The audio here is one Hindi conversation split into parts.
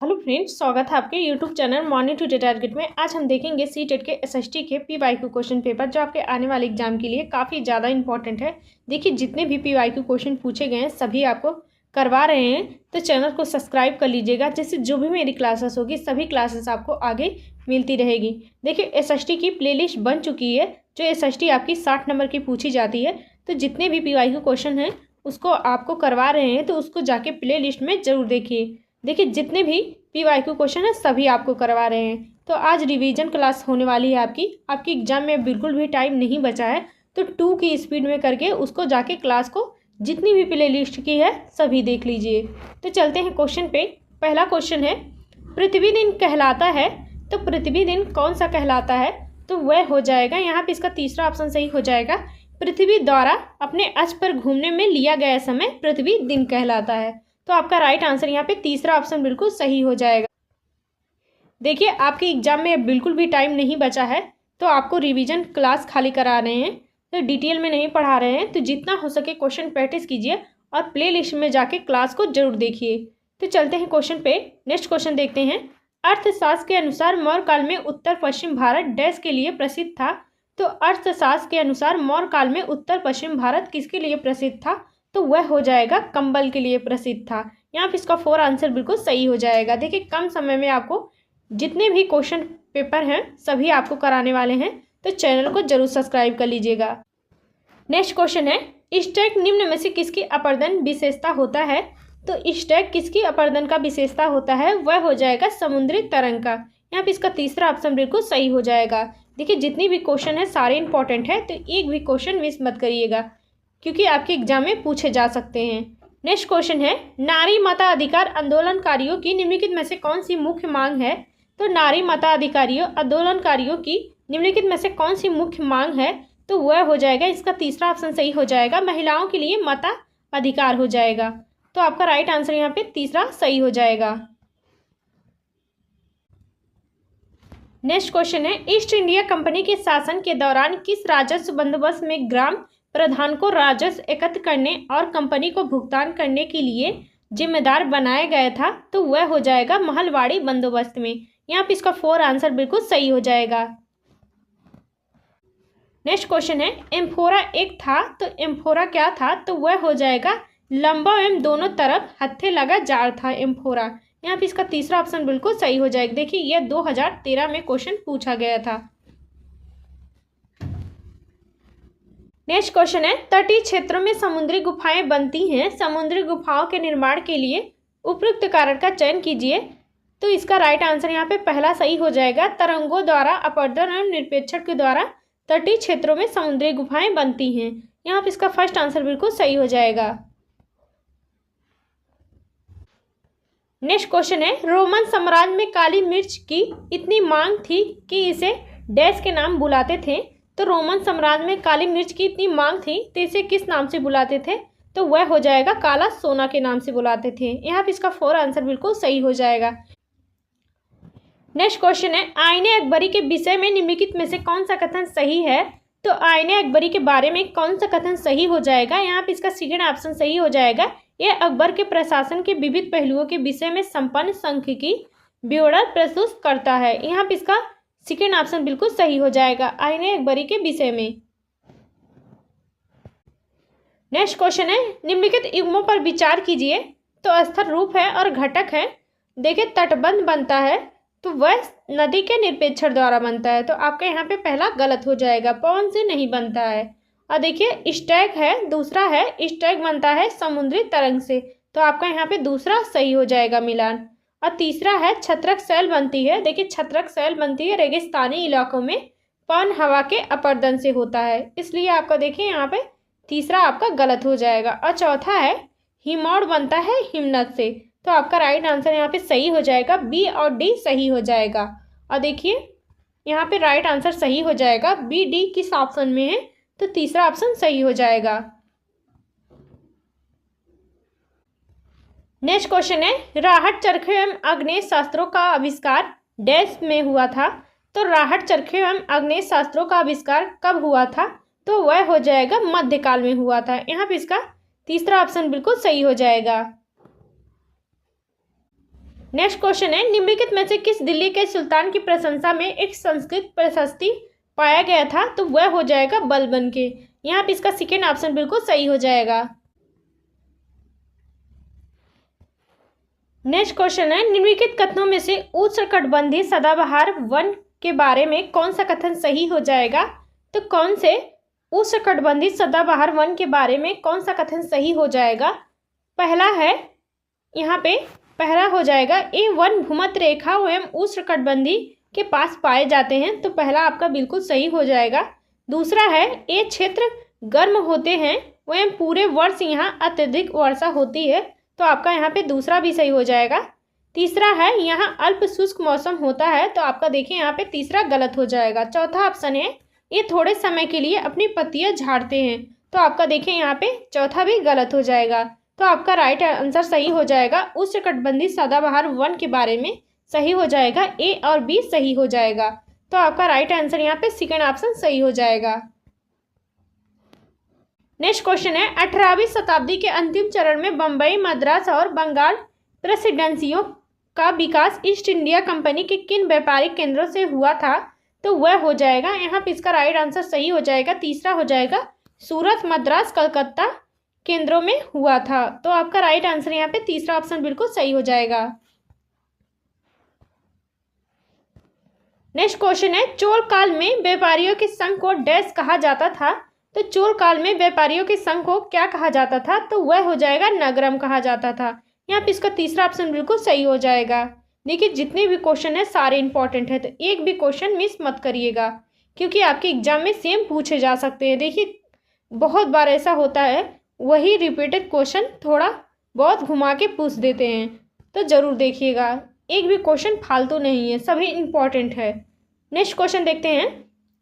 हेलो फ्रेंड्स, स्वागत है आपके YouTube channel morning today target में। आज हम देखेंगे सीटेट के एसएसटी के पीवाईक्यू क्वेश्चन पेपर, जो आपके आने वाले एग्जाम के लिए काफ़ी ज़्यादा इंपॉर्टेंट है। देखिए, जितने भी पीवाईक्यू क्वेश्चन पूछे गए हैं सभी आपको करवा रहे हैं, तो चैनल को सब्सक्राइब कर लीजिएगा, जिससे जो भी मेरी क्लासेस होगी सभी क्लासेस आपको आगे मिलती रहेगी। देखिए, एसएसटी की प्लेलिस्ट बन चुकी है, जो एसएसटी आपकी 60 नंबर की पूछी जाती है। तो जितने भी पीवाईक्यू क्वेश्चन हैं उसको आपको करवा रहे हैं, तो उसको जाके प्ले लिस्ट में ज़रूर देखिए। देखिए, जितने भी पीवाईक्यू क्वेश्चन है सभी आपको करवा रहे हैं। तो आज रिवीजन क्लास होने वाली है आपकी एग्जाम में बिल्कुल भी टाइम नहीं बचा है, तो 2 की स्पीड में करके उसको जाके क्लास को जितनी भी प्ले लिस्ट की है सभी देख लीजिए। तो चलते हैं क्वेश्चन पे। पहला क्वेश्चन है, पृथ्वी दिन कहलाता है, तो पृथ्वी दिन कौन सा कहलाता है? तो वह हो जाएगा, यहाँ पे इसका तीसरा ऑप्शन सही हो जाएगा, पृथ्वी द्वारा अपने अक्ष पर घूमने में लिया गया समय पृथ्वी दिन कहलाता है। तो आपका राइट आंसर यहाँ पे तीसरा ऑप्शन बिल्कुल सही हो जाएगा। देखिए, आपके एग्जाम में अब बिल्कुल भी टाइम नहीं बचा है, तो आपको रिवीजन क्लास खाली करा रहे हैं, तो डिटेल में नहीं पढ़ा रहे हैं। तो जितना हो सके क्वेश्चन प्रैक्टिस कीजिए और प्ले लिस्ट में जाके क्लास को जरूर देखिए। तो चलते हैं क्वेश्चन पे। नेक्स्ट क्वेश्चन देखते हैं। अर्थशास्त्र के अनुसार मौर्य काल में उत्तर पश्चिम भारत डैश के लिए प्रसिद्ध था? तो अर्थशास्त्र के अनुसार मौर्य काल में उत्तर पश्चिम भारत किसके लिए प्रसिद्ध था? तो वह हो जाएगा कंबल के लिए प्रसिद्ध था। यहाँ पे इसका 4 आंसर बिल्कुल सही हो जाएगा। देखिए, कम समय में आपको जितने भी क्वेश्चन पेपर हैं सभी आपको कराने वाले हैं, तो चैनल को जरूर सब्सक्राइब कर लीजिएगा। नेक्स्ट क्वेश्चन है, स्टैक निम्न में से किसकी अपर्दन विशेषता होता है? तो स्टैक किसकी अपर्दन का विशेषता होता है? वह हो जाएगा समुद्री तरंग का। यहाँ पे इसका तीसरा ऑप्शन बिल्कुल सही हो जाएगा। देखिए, जितनी भी क्वेश्चन है सारे इंपॉर्टेंट है, तो एक भी क्वेश्चन मिस मत करिएगा, क्योंकि आपके एग्जाम में पूछे जा सकते हैं। नेक्स्ट क्वेश्चन है, नारी मताधिकार आंदोलनकारियों की निम्नलिखित में से कौन सी मुख्य मांग है? तो नारी मताधिकारियों आंदोलनकारियों की निम्नलिखित में से कौन सी मुख्य मांग है? तो वह हो जाएगा, इसका तीसरा ऑप्शन सही हो जाएगा, महिलाओं के लिए मताधिकार हो जाएगा। तो आपका राइट आंसर यहाँ पे तीसरा सही हो जाएगा। नेक्स्ट क्वेश्चन है, ईस्ट इंडिया कंपनी के शासन के दौरान किस राजस्व बंदोबस्त में ग्राम प्रधान को राजस्व एकत्र करने और कंपनी को भुगतान करने के लिए जिम्मेदार बनाया गया था? तो वह हो जाएगा महलवाड़ी बंदोबस्त में। यहाँ पे इसका 4 आंसर बिल्कुल सही हो जाएगा। नेक्स्ट क्वेश्चन है, एम्फोरा एक था, तो एम्फोरा क्या था? तो वह हो जाएगा लंबा एवं दोनों तरफ हत्थे लगा जाल था एम्फोरा। यहाँ पे इसका तीसरा ऑप्शन बिल्कुल सही हो जाएगा। देखिए, यह 2013 में क्वेश्चन पूछा गया था। नेक्स्ट क्वेश्चन है, तटीय क्षेत्रों में समुद्री गुफाएं बनती हैं, समुद्री गुफाओं के निर्माण के लिए उपयुक्त कारण का चयन कीजिए। तो इसका राइट आंसर यहाँ पे पहला सही हो जाएगा, तरंगों द्वारा अपवर्तन और निरपेक्षण के द्वारा तटीय क्षेत्रों में समुद्री गुफाएं बनती हैं। यहाँ पे इसका फर्स्ट आंसर बिल्कुल सही हो जाएगा। नेक्स्ट क्वेश्चन है, रोमन साम्राज्य में काली मिर्च की इतनी मांग थी कि इसे डैश के नाम बुलाते थे? तो रोमन साम्राज्य में काली मिर्च की इतनी मांग थी तो इसे किस नाम से बुलाते थे? तो वह हो जाएगा काला सोना के नाम से बुलाते थे। यहाँ पे इसका 4 आंसर बिल्कुल सही हो जाएगा। नेक्स्ट क्वेश्चन है, आईने अकबरी के विषय में निम्नलिखित में से कौन सा कथन सही है? तो आईने अकबरी के बारे में कौन सा कथन सही हो जाएगा? यहाँ पे इसका सेकंड ऑप्शन सही हो जाएगा, यह अकबर के प्रशासन के विविध पहलुओं के विषय में संपन्न सांख्यिकी ब्यौरा प्रस्तुत करता है। यहाँ पे इसका सेकंड ऑप्शन बिल्कुल सही हो जाएगा, आईने अकबरी के विषय में। नेक्स्ट क्वेश्चन है, निम्नलिखित युग्मों पर विचार कीजिए। तो स्थिर रूप है और घटक है। देखिए, तटबंध बनता है तो वह नदी के निरपेक्षण द्वारा बनता है, तो आपका यहाँ पे पहला गलत हो जाएगा, पवन से नहीं बनता है। और देखिए, स्टैक है, दूसरा है स्टैक बनता है समुद्री तरंग से, तो आपका यहाँ पे दूसरा सही हो जाएगा मिलान। और तीसरा है छत्रक शैल बनती है। देखिए, छत्रक शैल बनती है रेगिस्तानी इलाकों में पवन हवा के अपर्दन से होता है, इसलिए आपका देखिए यहाँ पे तीसरा आपका गलत हो जाएगा। और चौथा है हिमौड़ बनता है हिमनद से, तो आपका राइट आंसर यहाँ पे सही हो जाएगा, बी और डी सही हो जाएगा। और देखिए, यहाँ पे राइट आंसर सही हो जाएगा, बी डी किस ऑप्शन में है? तो तीसरा ऑप्शन सही हो जाएगा। नेक्स्ट क्वेश्चन है, राहत चरखे एवं आग्नेय शास्त्रों का आविष्कार डैश में हुआ था? तो राहत चरखे एवं आग्नेय शास्त्रों का आविष्कार कब हुआ था? तो वह हो जाएगा मध्यकाल में हुआ था। यहाँ पे इसका तीसरा ऑप्शन बिल्कुल सही हो जाएगा। नेक्स्ट क्वेश्चन है, निम्नलिखित में से किस दिल्ली के सुल्तान की प्रशंसा में एक संस्कृत प्रशस्ति पाया गया था? तो वह हो जाएगा बलबन के। यहाँ पे इसका सेकेंड ऑप्शन बिल्कुल सही हो जाएगा। नेक्स्ट क्वेश्चन है, निम्नलिखित कथनों में से उष्णकटिबंधीय सदाबहार वन के बारे में कौन सा कथन सही हो जाएगा? तो कौन से उष्णकटिबंधीय सदाबहार वन के बारे में कौन सा कथन सही हो जाएगा? पहला है, यहाँ पे पहला हो जाएगा, ए वन भूमध्य रेखा एवं उष्णकटिबंधीय के पास पाए जाते हैं। तो पहला आपका बिल्कुल सही हो जाएगा। दूसरा है, ये क्षेत्र गर्म होते हैं एवं पूरे वर्ष यहाँ अत्यधिक वर्षा होती है। तो आपका यहाँ पे दूसरा भी सही हो जाएगा। तीसरा है, यहाँ अल्प शुष्क मौसम होता है। तो आपका देखिए यहाँ पे तीसरा गलत हो जाएगा। चौथा ऑप्शन है, ये थोड़े समय के लिए अपनी पत्तियाँ झाड़ते हैं। तो आपका देखिए यहाँ पे चौथा भी गलत हो जाएगा। तो आपका राइट आंसर सही हो जाएगा, उष्णकटिबंधीय सदाबहार वन के बारे में सही हो जाएगा। ए और बी सही हो जाएगा। तो आपका राइट आंसर यहाँ पे सेकंड ऑप्शन सही हो जाएगा। नेक्स्ट क्वेश्चन है, 18वीं शताब्दी के अंतिम चरण में बम्बई, मद्रास और बंगाल प्रेसिडेंसियों का विकास ईस्ट इंडिया कंपनी के किन व्यापारिक केंद्रों से हुआ था? तो वह हो जाएगा, यहाँ पे इसका राइट आंसर सही हो जाएगा। तीसरा हो जाएगा, सूरत, मद्रास, कलकत्ता केंद्रों में हुआ था। तो आपका राइट आंसर यहाँ पे तीसरा ऑप्शन बिल्कुल सही हो जाएगा। नेक्स्ट क्वेश्चन है, चोल काल में व्यापारियों के संघ को डैश कहा जाता था? तो चोल काल में व्यापारियों के संघ को क्या कहा जाता था? तो वह हो जाएगा नगरम कहा जाता था। यहाँ पे इसका तीसरा ऑप्शन बिल्कुल सही हो जाएगा। देखिए जितने भी क्वेश्चन है सारे इंपॉर्टेंट है, तो एक भी क्वेश्चन मिस मत करिएगा, क्योंकि आपके एग्जाम में सेम पूछे जा सकते हैं। देखिए बहुत बार ऐसा होता है, वही रिपीटेड क्वेश्चन थोड़ा बहुत घुमा के पूछ देते हैं। तो ज़रूर देखिएगा, एक भी क्वेश्चन फालतू नहीं है, सभी इंपॉर्टेंट है। नेक्स्ट क्वेश्चन देखते हैं,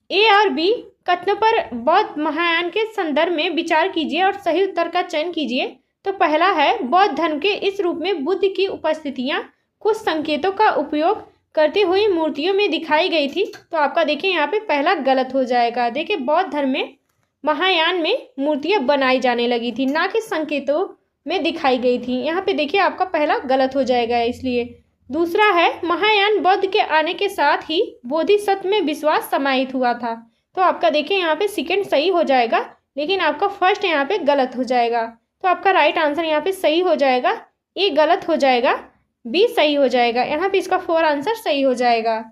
ए और बी कथनों पर बौद्ध महायान के संदर्भ में विचार कीजिए और सही उत्तर का चयन कीजिए। तो पहला है, बौद्ध धर्म के इस रूप में बुद्ध की उपस्थितियां कुछ संकेतों का उपयोग करते हुए मूर्तियों में दिखाई गई थी। तो आपका देखिए यहाँ पे पहला गलत हो जाएगा। देखिए बौद्ध धर्म में महायान में मूर्तियां बनाई जाने लगी थी, ना कि संकेतों में दिखाई गई थी। यहाँ पे देखिए आपका पहला गलत हो जाएगा इसलिए। दूसरा है, महायान बौद्ध के आने के साथ ही बोधिसत्व में विश्वास समाहित हुआ था। तो आपका देखिए यहाँ पे सेकंड सही हो जाएगा, लेकिन आपका फर्स्ट यहाँ पे गलत हो जाएगा। तो आपका राइट आंसर यहाँ पे सही हो जाएगा, ए गलत हो जाएगा, बी सही हो जाएगा। यहाँ पे इसका 4 आंसर सही हो जाएगा।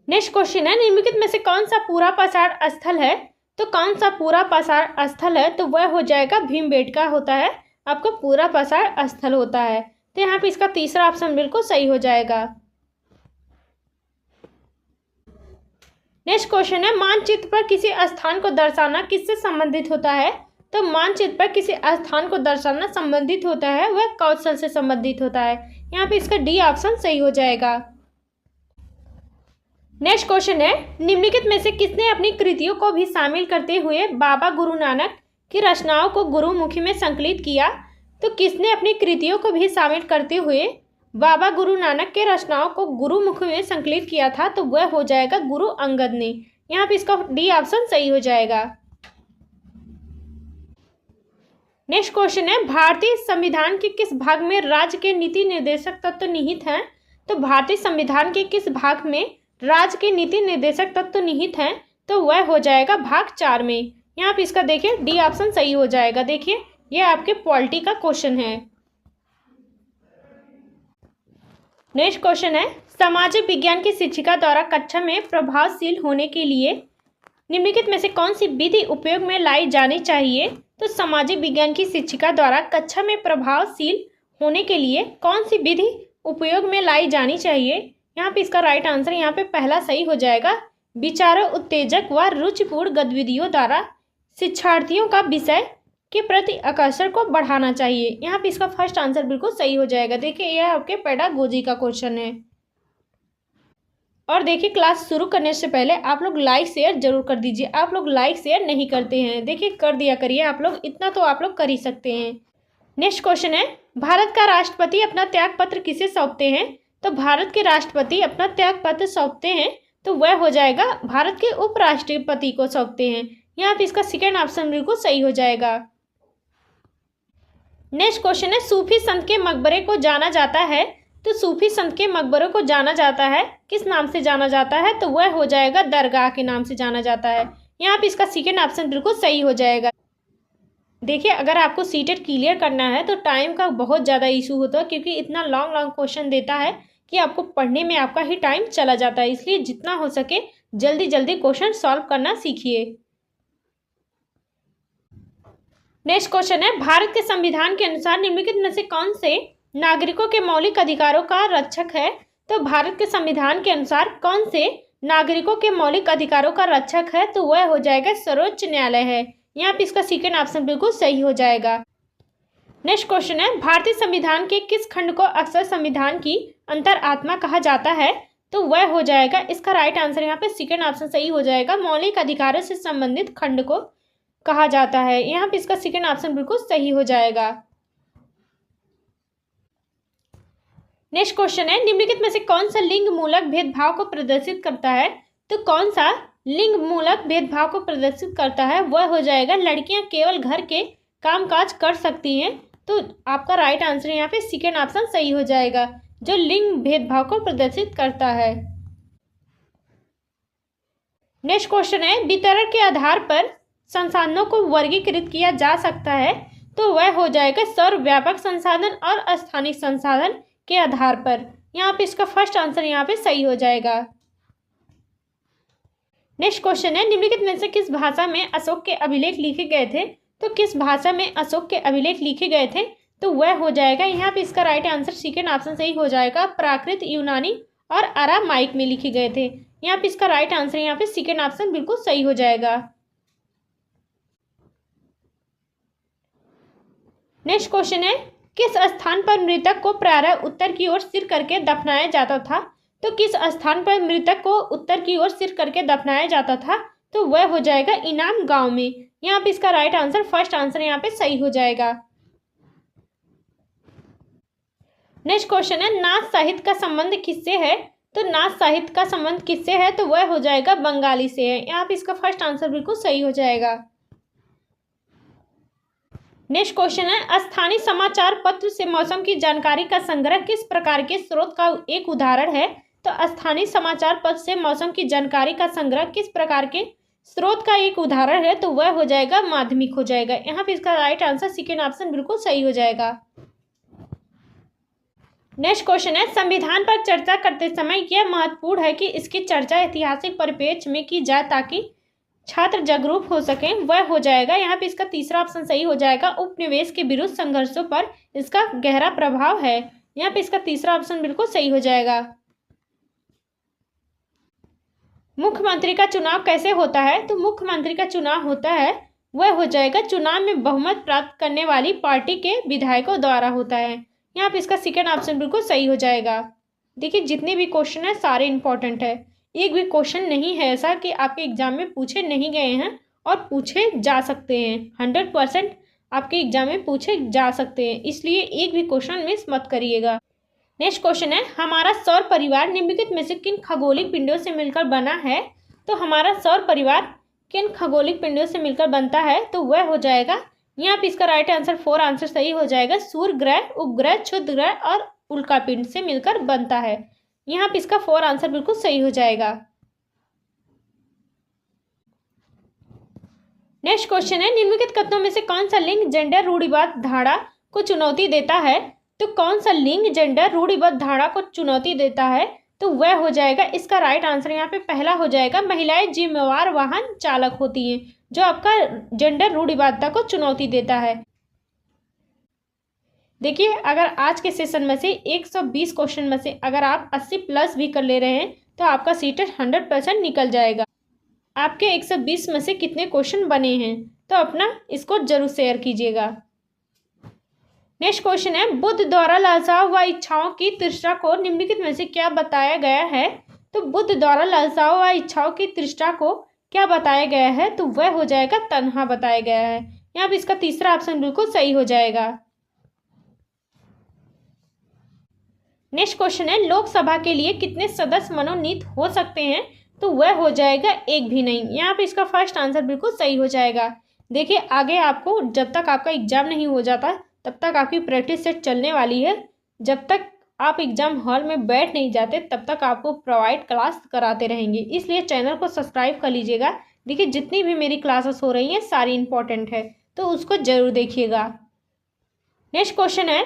नेक्स्ट क्वेश्चन है, निम्नलिखित में से कौन सा पूरा पाषाण स्थल है? तो कौन सा पूरा पाषाण स्थल है? तो वह हो जाएगा भीमबेटका होता है, आपका पूरा पाषाण स्थल होता है। तो यहाँ पे इसका तीसरा ऑप्शन बिल्कुल सही हो जाएगा। नेक्स्ट क्वेश्चन है, मानचित्र पर किसी स्थान को दर्शाना किससे संबंधित होता है? तो मानचित्र पर किसी स्थान को दर्शाना संबंधित होता है, वह कौशल से संबंधित होता है। यहाँ पे इसका डी ऑप्शन सही हो जाएगा। नेक्स्ट क्वेश्चन है, निम्नलिखित में से किसने अपनी कृतियों को भी शामिल करते हुए बाबा गुरु नानक की रचनाओं को गुरुमुखी में संकलित किया? तो किसने अपनी कृतियों को भी शामिल करते हुए बाबा गुरु नानक के रचनाओं को गुरुमुखी में संकलित किया था? तो वह हो जाएगा गुरु अंगद ने। यहाँ पे इसका डी ऑप्शन सही हो जाएगा। नेक्स्ट क्वेश्चन है, भारतीय संविधान के किस भाग में राज्य के नीति निर्देशक तत्व निहित हैं? तो भारतीय संविधान के किस भाग में राज्य के नीति निर्देशक तत्व निहित हैं? तो वह हो जाएगा भाग 4 में। यहाँ पे इसका देखिए डी ऑप्शन सही हो जाएगा। देखिए ये आपके पॉलिटी का क्वेश्चन है। नेक्स्ट क्वेश्चन है, सामाजिक विज्ञान की शिक्षिका द्वारा कक्षा में प्रभावशील होने के लिए निम्नलिखित में से कौन सी विधि उपयोग में लाई जानी चाहिए? तो सामाजिक विज्ञान की शिक्षिका द्वारा कक्षा में प्रभावशील होने के लिए कौन सी विधि उपयोग में लाई जानी चाहिए? यहाँ पे इसका राइट आंसर यहाँ पे पहला सही हो जाएगा, विचारों उत्तेजक व रुचिपूर्ण गतिविधियों द्वारा शिक्षार्थियों का विषय के प्रति आकर्षण को बढ़ाना चाहिए। यहाँ पे इसका फर्स्ट आंसर बिल्कुल सही हो जाएगा। देखिए यह आपके पेडागोजी का क्वेश्चन है। और देखिए क्लास शुरू करने से पहले आप लोग लाइक शेयर जरूर कर दीजिए। आप लोग लाइक शेयर नहीं करते हैं, देखिए कर दिया करिए आप लोग, इतना तो आप लोग कर ही सकते हैं। नेक्स्ट क्वेश्चन है, भारत का राष्ट्रपति अपना त्याग पत्र किसे सौंपते हैं? तो भारत के राष्ट्रपति अपना त्याग पत्र सौंपते हैं, तो वह हो जाएगा भारत के उपराष्ट्रपति को सौंपते हैं। यहाँ पे इसका सेकेंड ऑप्शन बिल्कुल सही हो जाएगा। नेक्स्ट क्वेश्चन है, सूफी संत के मकबरे को जाना जाता है, तो सूफी संत के मकबरे को जाना जाता है किस नाम से जाना जाता है, तो वह हो जाएगा दरगाह के नाम से जाना जाता है। यहाँ पे इसका सेकेंड ऑप्शन बिल्कुल सही हो जाएगा। देखिए, अगर आपको सीटेट क्लियर करना है तो टाइम का बहुत ज़्यादा इशू होता है, क्योंकि इतना लॉन्ग लॉन्ग क्वेश्चन देता है कि आपको पढ़ने में आपका ही टाइम चला जाता है। इसलिए जितना हो सके जल्दी जल्दी क्वेश्चन सॉल्व करना सीखिए। नेक्स्ट क्वेश्चन है, भारत के संविधान के अनुसार निम्नलिखित में से कौन से नागरिकों के मौलिक अधिकारों का रक्षक है, तो भारत के संविधान के अनुसार कौन से नागरिकों के मौलिक अधिकारों का रक्षक है, तो वह हो जाएगा सर्वोच्च न्यायालय है। यहाँ पे इसका सेकेंड ऑप्शन बिल्कुल सही हो जाएगा। नेक्स्ट क्वेश्चन है, भारतीय संविधान के किस खंड को अक्सर संविधान की अंतरात्मा कहा जाता है, तो वह हो जाएगा, इसका राइट आंसर यहाँ पे सेकेंड ऑप्शन सही हो जाएगा, मौलिक अधिकारों से संबंधित खंड को कहा जाता है। यहाँ पे इसका सेकेंड ऑप्शन बिल्कुल सही हो जाएगा। नेक्स्ट क्वेश्चन है, निम्नलिखित में से कौन सा लिंग मूलक भेदभाव को प्रदर्शित करता है, तो कौन सा लिंग मूलक भेदभाव को प्रदर्शित करता है, वह हो जाएगा लड़कियां केवल घर के कामकाज कर सकती हैं। तो आपका राइट आंसर यहाँ पे सेकेंड ऑप्शन सही हो जाएगा, जो लिंग भेदभाव को प्रदर्शित करता है। नेक्स्ट क्वेश्चन है, वितरण के आधार पर संसाधनों को वर्गीकृत किया जा सकता है, तो वह हो जाएगा सर्वव्यापक संसाधन और अस्थानिक संसाधन के आधार पर। यहाँ पे इसका फर्स्ट आंसर यहाँ पे सही हो जाएगा। नेक्स्ट क्वेश्चन है, निम्नलिखित में से किस भाषा में अशोक के अभिलेख लिखे गए थे, तो किस भाषा में अशोक के अभिलेख लिखे गए थे, तो वह हो जाएगा, यहाँ पे इसका राइट आंसर सेकेंड ऑप्शन सही हो जाएगा, प्राकृत, यूनानी और अरामाइक में लिखे गए थे। यहाँ पे इसका राइट आंसर यहाँ पे सेकेंड ऑप्शन बिल्कुल सही हो जाएगा। नेक्स्ट क्वेश्चन है, किस स्थान पर मृतक को प्रायः उत्तर की ओर सिर करके दफनाया जाता था, तो किस स्थान पर मृतक को उत्तर की ओर सिर करके दफनाया जाता था, तो वह हो जाएगा इनाम गांव में। यहाँ पे इसका राइट आंसर फर्स्ट आंसर यहाँ पे सही हो जाएगा। नेक्स्ट क्वेश्चन है, नाच साहित्य का संबंध किससे है, तो नाच साहित्य का संबंध किससे है, तो वह हो जाएगा बंगाली से है। यहाँ पे इसका फर्स्ट आंसर बिल्कुल सही हो जाएगा। नेक्स्ट क्वेश्चन है, स्थानीय समाचार पत्र से मौसम की जानकारी का संग्रह किस प्रकार के स्रोत का एक उदाहरण है, तो स्थानीय समाचार पत्र से मौसम की जानकारी का संग्रह किस प्रकार के स्रोत का एक उदाहरण है, तो वह हो जाएगा माध्यमिक हो जाएगा। यहाँ पे इसका राइट आंसर सेकेंड ऑप्शन बिल्कुल सही हो जाएगा। नेक्स्ट क्वेश्चन है, संविधान पर चर्चा करते समय यह महत्वपूर्ण है कि इसकी चर्चा ऐतिहासिक परिप्रेक्ष्य में की जाए ताकि छात्र जागरूक हो सकें, वह हो जाएगा, यहाँ पे इसका तीसरा ऑप्शन सही हो जाएगा, उपनिवेश के विरुद्ध संघर्षों पर इसका गहरा प्रभाव है। यहाँ पे इसका तीसरा ऑप्शन बिल्कुल सही हो जाएगा। मुख्यमंत्री का चुनाव कैसे होता है, तो मुख्यमंत्री का चुनाव होता है, वह हो जाएगा चुनाव में बहुमत प्राप्त करने वाली पार्टी के विधायकों द्वारा होता है। यहाँ पे इसका सेकेंड ऑप्शन बिल्कुल सही हो जाएगा। देखिए, जितने भी क्वेश्चन है सारे इंपॉर्टेंट है, एक भी क्वेश्चन नहीं है ऐसा कि आपके एग्जाम में पूछे नहीं गए हैं और पूछे जा सकते हैं। 100% आपके एग्जाम में पूछे जा सकते हैं, इसलिए एक भी क्वेश्चन मिस मत करिएगा। नेक्स्ट क्वेश्चन है, हमारा सौर परिवार निम्नलिखित में से किन खगोलिक पिंडों से मिलकर बना है, तो हमारा सौर परिवार किन खगोलिक पिंडों से मिलकर बनता है, तो वह हो जाएगा, यहाँ पे इसका राइट आंसर 4 आंसर सही हो जाएगा, सूर्य ग्रह, उपग्रह, क्षुद्र ग्रह और उल्का पिंड से मिलकर बनता है। यहाँ पे इसका 4 आंसर बिल्कुल सही हो जाएगा। नेक्स्ट क्वेश्चन है, निम्नलिखित कथनों में से कौन सा लिंग जेंडर रूढ़िवाद धारणा को चुनौती देता है, तो कौन सा लिंग जेंडर रूढ़िवाद धारणा को चुनौती देता है, तो वह हो जाएगा, इसका राइट आंसर यहाँ पे पहला हो जाएगा, महिलाएं जिम्मेवार वाहन चालक होती हैं, जो आपका जेंडर रूढ़िवादिता को चुनौती देता है। देखिए, अगर आज के सेशन में से 120 क्वेश्चन में से अगर आप 80 प्लस भी कर ले रहे हैं तो आपका सीटेट 100% निकल जाएगा। आपके 120 में से कितने क्वेश्चन बने हैं, तो अपना इसको जरूर शेयर कीजिएगा। नेक्स्ट क्वेश्चन है, बुद्ध द्वारा लालसाओं व इच्छाओं की तृष्णा को निम्नलिखित में से क्या बताया गया है, तो बुद्ध द्वारा लालसाओं व इच्छाओं की तृष्णा को क्या बताया गया है, तो वह हो जाएगा तन्हा बताया गया है। यहाँ पे इसका तीसरा ऑप्शन बिल्कुल सही हो जाएगा। नेक्स्ट क्वेश्चन है, लोकसभा के लिए कितने सदस्य मनोनीत हो सकते हैं, तो वह हो जाएगा एक भी नहीं। यहाँ पे इसका फर्स्ट आंसर बिल्कुल सही हो जाएगा। देखिए, आगे आपको जब तक आपका एग्जाम नहीं हो जाता तब तक आपकी प्रैक्टिस सेट चलने वाली है। जब तक आप एग्ज़ाम हॉल में बैठ नहीं जाते तब तक आपको प्रोवाइड क्लास कराते रहेंगे, इसलिए चैनल को सब्सक्राइब कर लीजिएगा। देखिए जितनी भी मेरी क्लासेस हो रही हैं सारी इंपॉर्टेंट है, तो उसको ज़रूर देखिएगा। नेक्स्ट क्वेश्चन है,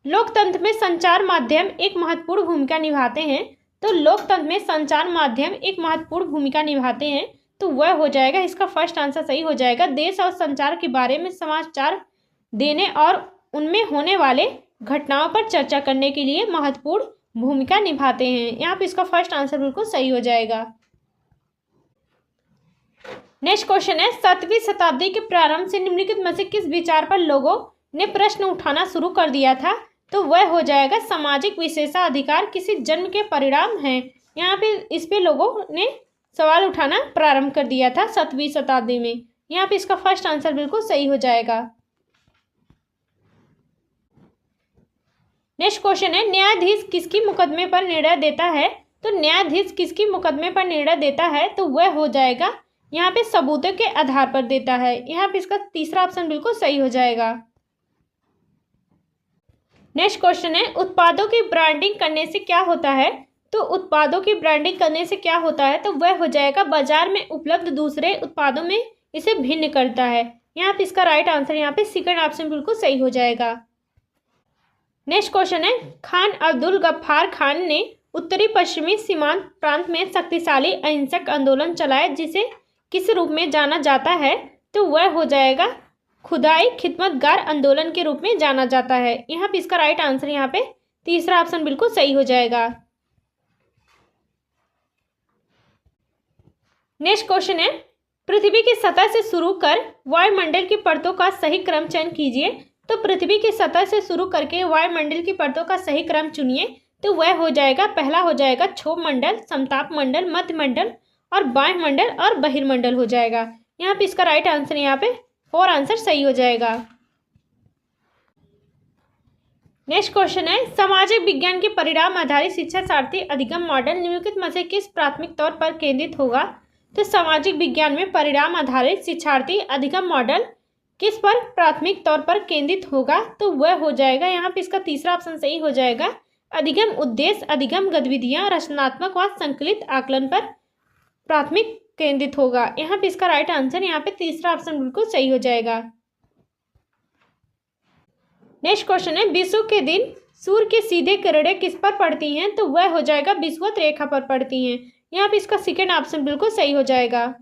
लोकतंत्र में संचार माध्यम एक महत्वपूर्ण भूमिका निभाते हैं। तो लोकतंत्र में संचार माध्यम एक महत्वपूर्ण भूमिका निभाते हैं, तो वह हो जाएगा, इसका फर्स्ट आंसर सही हो जाएगा, देश और संचार के बारे में समाचार देने और उनमें होने वाले घटनाओं पर चर्चा करने के लिए महत्वपूर्ण भूमिका निभाते हैं। यहाँ पे इसका फर्स्ट आंसर बिल्कुल सही हो जाएगा। नेक्स्ट क्वेश्चन है, 7वीं शताब्दी के प्रारंभ से निम्नलिखित में से किस विचार पर लोगों ने प्रश्न उठाना शुरू कर दिया था। तो वह हो जाएगा, सामाजिक विशेषाधिकार किसी जन्म के परिणाम हैं। यहाँ पे इस पे लोगों ने सवाल उठाना प्रारंभ कर दिया था 7वीं शताब्दी में। यहाँ पे इसका फर्स्ट आंसर बिल्कुल सही हो जाएगा। नेक्स्ट क्वेश्चन है, न्यायाधीश किसकी मुकदमे पर निर्णय देता है। तो न्यायाधीश किसकी मुकदमे पर निर्णय देता है, तो वह हो जाएगा, यहाँ पे सबूतों के आधार पर देता है। यहाँ पे इसका तीसरा ऑप्शन बिल्कुल सही हो जाएगा। नेक्स्ट क्वेश्चन है, उत्पादों की ब्रांडिंग करने से क्या होता है। तो उत्पादों की ब्रांडिंग करने से क्या होता है, तो वह हो जाएगा, बाजार में उपलब्ध दूसरे उत्पादों में इसे भिन्न करता है। यहाँ पे इसका राइट आंसर यहाँ पे सेकंड ऑप्शन बिल्कुल सही हो जाएगा। नेक्स्ट क्वेश्चन है, खान अब्दुल गफ्फार खान ने उत्तरी पश्चिमी सीमांत प्रांत में शक्तिशाली अहिंसक आंदोलन चलाया जिसे किस रूप में जाना जाता है। तो वह हो जाएगा, खुदाई खिदमतगार आंदोलन के रूप में जाना जाता है। यहाँ पे इसका राइट आंसर यहाँ पे तीसरा ऑप्शन बिल्कुल सही हो जाएगा। नेक्स्ट क्वेश्चन है, पृथ्वी की सतह से शुरू कर वायुमंडल की परतों का सही क्रम चयन कीजिए। तो पृथ्वी की सतह से शुरू करके वायुमंडल की परतों का सही क्रम चुनिए। तो वह हो जाएगा, पहला हो जाएगा क्षोभ मंडल, समताप मंडल, मध्य मंडल और वायुमंडल और बहिर्मंडल हो जाएगा। यहाँ पे इसका राइट आंसर यहाँ पे 4 आंसर सही हो जाएगा। नेक्स्ट क्वेश्चन है, सामाजिक विज्ञान के परिणाम आधारित शिक्षार्थी अधिगम मॉडल निम्नलिखित में से किस प्राथमिक तौर पर केंद्रित होगा। तो सामाजिक विज्ञान में परिणाम आधारित शिक्षार्थी अधिगम मॉडल किस पर प्राथमिक तौर पर केंद्रित होगा। तो वह हो जाएगा, यहाँ पे इसका तीसरा ऑप्शन सही हो जाएगा, अधिगम उद्देश्य, अधिगम गतिविधियां, रचनात्मक व संकलित आकलन पर प्राथमिक केंद्रित होगा। यहाँ पे इसका राइट आंसर यहाँ पे तीसरा ऑप्शन बिल्कुल सही हो जाएगा। नेक्स्ट क्वेश्चन है, विषुव के दिन सूर्य की सीधे किरणें किस पर पड़ती हैं। तो वह हो जाएगा, विषुवत रेखा पर पड़ती हैं। यहाँ पे इसका सेकेंड ऑप्शन बिल्कुल सही हो जाएगा।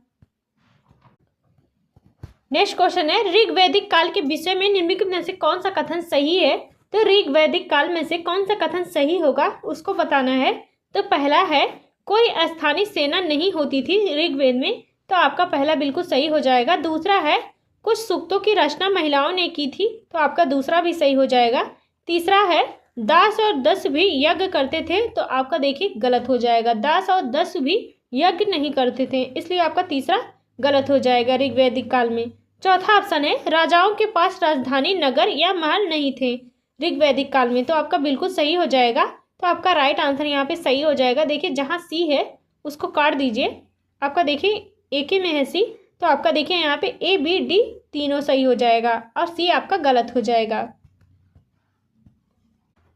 नेक्स्ट क्वेश्चन है, ऋग वैदिक काल के विषय में निम्नलिखित में से कौन सा कथन सही है। तो ऋग वैदिक काल में से कौन सा कथन सही होगा उसको बताना है। तो पहला है, कोई स्थानीय सेना नहीं होती थी ऋग्वेद में। तो आपका पहला बिल्कुल सही हो जाएगा। दूसरा है, कुछ सूक्तों की रचना महिलाओं ने की थी। तो आपका दूसरा भी सही हो जाएगा। तीसरा है, दास और दस भी यज्ञ करते थे। तो आपका देखिए गलत हो जाएगा, दास और दस भी यज्ञ नहीं करते थे, इसलिए आपका तीसरा गलत हो जाएगा ऋग्वैदिक काल में। चौथा ऑप्शन है, राजाओं के पास राजधानी, नगर या महल नहीं थे ऋग्वैदिक काल में। तो आपका बिल्कुल सही हो जाएगा। तो आपका राइट आंसर यहाँ पे सही हो जाएगा। देखिए जहाँ सी है उसको काट दीजिए। आपका देखिए एक ही में है सी, तो आपका देखिए यहाँ पे ए बी डी तीनों सही हो जाएगा और सी आपका गलत हो जाएगा।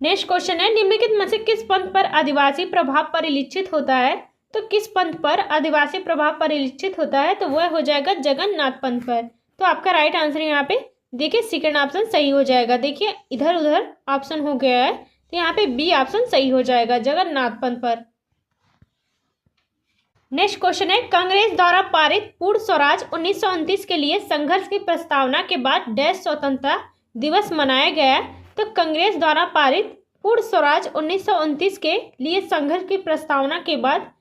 नेक्स्ट क्वेश्चन है, निम्नलिखित में से किस पंथ पर आदिवासी प्रभाव परिलक्षित होता है। तो किस पंथ पर आदिवासी प्रभाव परिलक्षित होता है। तो वह हो जाएगा जगन्नाथ पंथ पर। तो आपका राइट आंसर यहाँ पे देखिए सेकेंड ऑप्शन सही हो जाएगा। देखिए इधर उधर ऑप्शन हो गया है, तो यहाँ पे बी ऑप्शन सही हो जाएगा, जगन्नाथ पंथ पर। नेक्स्ट क्वेश्चन है, कांग्रेस द्वारा पारित पूर्ण स्वराज 1929 के लिए संघर्ष की प्रस्तावना के बाद डैश स्वतंत्रता दिवस मनाया गया। तो कांग्रेस द्वारा पारित पूर्ण स्वराज 1929 के लिए संघर्ष की प्रस्तावना के बाद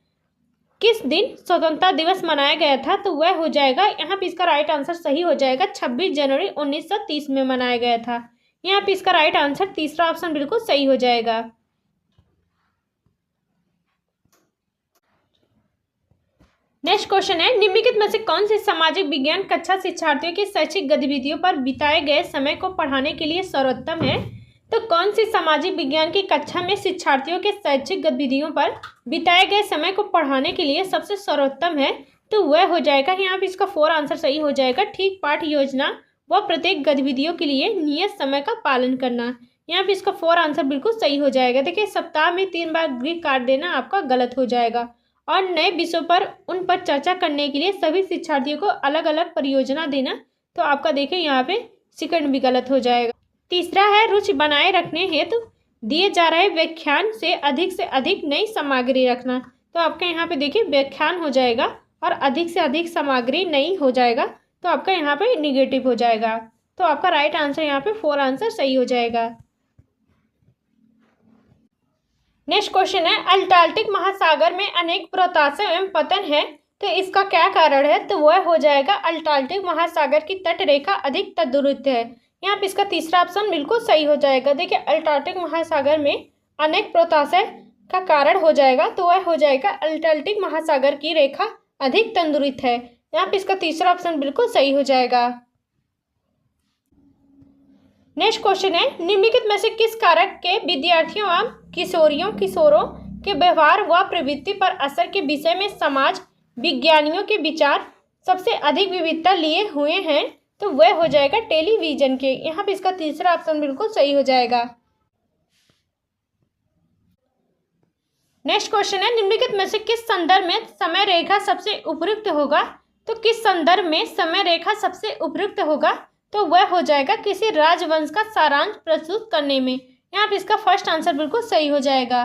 किस दिन स्वतंत्रता दिवस मनाया गया था। तो वह हो जाएगा, यहाँ पे इसका राइट आंसर सही हो जाएगा, 26 जनवरी 1930 में मनाया गया था। यहाँ पे इसका राइट आंसर तीसरा ऑप्शन बिल्कुल सही हो जाएगा। नेक्स्ट क्वेश्चन है, निम्नलिखित में से कौन सी सामाजिक विज्ञान कक्षा शिक्षार्थियों की शैक्षिक गतिविधियों पर बिताए गए समय को पढ़ाने के लिए सर्वोत्तम है। तो कौन सी सामाजिक विज्ञान की कक्षा में शिक्षार्थियों के शैक्षिक गतिविधियों पर बिताए गए समय को पढ़ाने के लिए सबसे सर्वोत्तम है। तो वह हो जाएगा, यहाँ पे इसका 4 आंसर सही हो जाएगा, ठीक पाठ योजना वह प्रत्येक गतिविधियों के लिए नियत समय का पालन करना। यहाँ पे इसका 4 आंसर बिल्कुल सही हो जाएगा। देखिए, सप्ताह में 3 बार गृह कार्य देना आपका गलत हो जाएगा। और नए विषयों पर उन पर चर्चा करने के लिए सभी शिक्षार्थियों को अलग अलग परियोजना देना, तो आपका देखिए यहाँ पे सेकंड भी गलत हो जाएगा। तीसरा है रुचि बनाए रखने हेतु दिए जा रहे व्याख्यान से अधिक नई सामग्री रखना। तो आपका यहाँ पे देखिए व्याख्यान हो जाएगा और अधिक से अधिक सामग्री नई हो जाएगा, तो आपका यहाँ पे निगेटिव हो जाएगा। तो आपका राइट आंसर यहाँ पे 4 आंसर सही हो जाएगा। नेक्स्ट क्वेश्चन है, अंटार्कटिक महासागर में अनेक प्रत्याशा एवं पतन है, तो इसका क्या कारण है? तो वह हो जाएगा अंटार्कटिक महासागर की तट रेखा अधिक तंदुरुस्त है। यहाँ पे इसका तीसरा ऑप्शन बिल्कुल सही हो जाएगा। देखिए, अंटार्कटिक महासागर में अनेक प्रत्याशा का कारण हो जाएगा, तो वह हो जाएगा अंटार्कटिक महासागर की रेखा अधिक तंदुरुस्त है। यहाँ पे इसका तीसरा ऑप्शन बिल्कुल सही हो जाएगा। नेक्स्ट क्वेश्चन है, निम्नलिखित में से किस कारक के विद्यार्थियों एवं किशोरों के व्यवहार व प्रवृत्ति पर असर के विषय में समाज विज्ञानियों के विचार सबसे अधिक विविधता लिए हुए हैं? तो वह हो जाएगा टेलीविजन के। यहाँ पे इसका तीसरा ऑप्शन बिल्कुल सही हो जाएगा। नेक्स्ट क्वेश्चन है, निम्नलिखित में से किस संदर्भ में समय रेखा सबसे उपयुक्त होगा? तो किस संदर्भ में समय रेखा सबसे उपयुक्त होगा? तो वह हो जाएगा किसी राजवंश का सारांश प्रस्तुत करने में। यहाँ पे इसका फर्स्ट आंसर बिल्कुल सही हो जाएगा।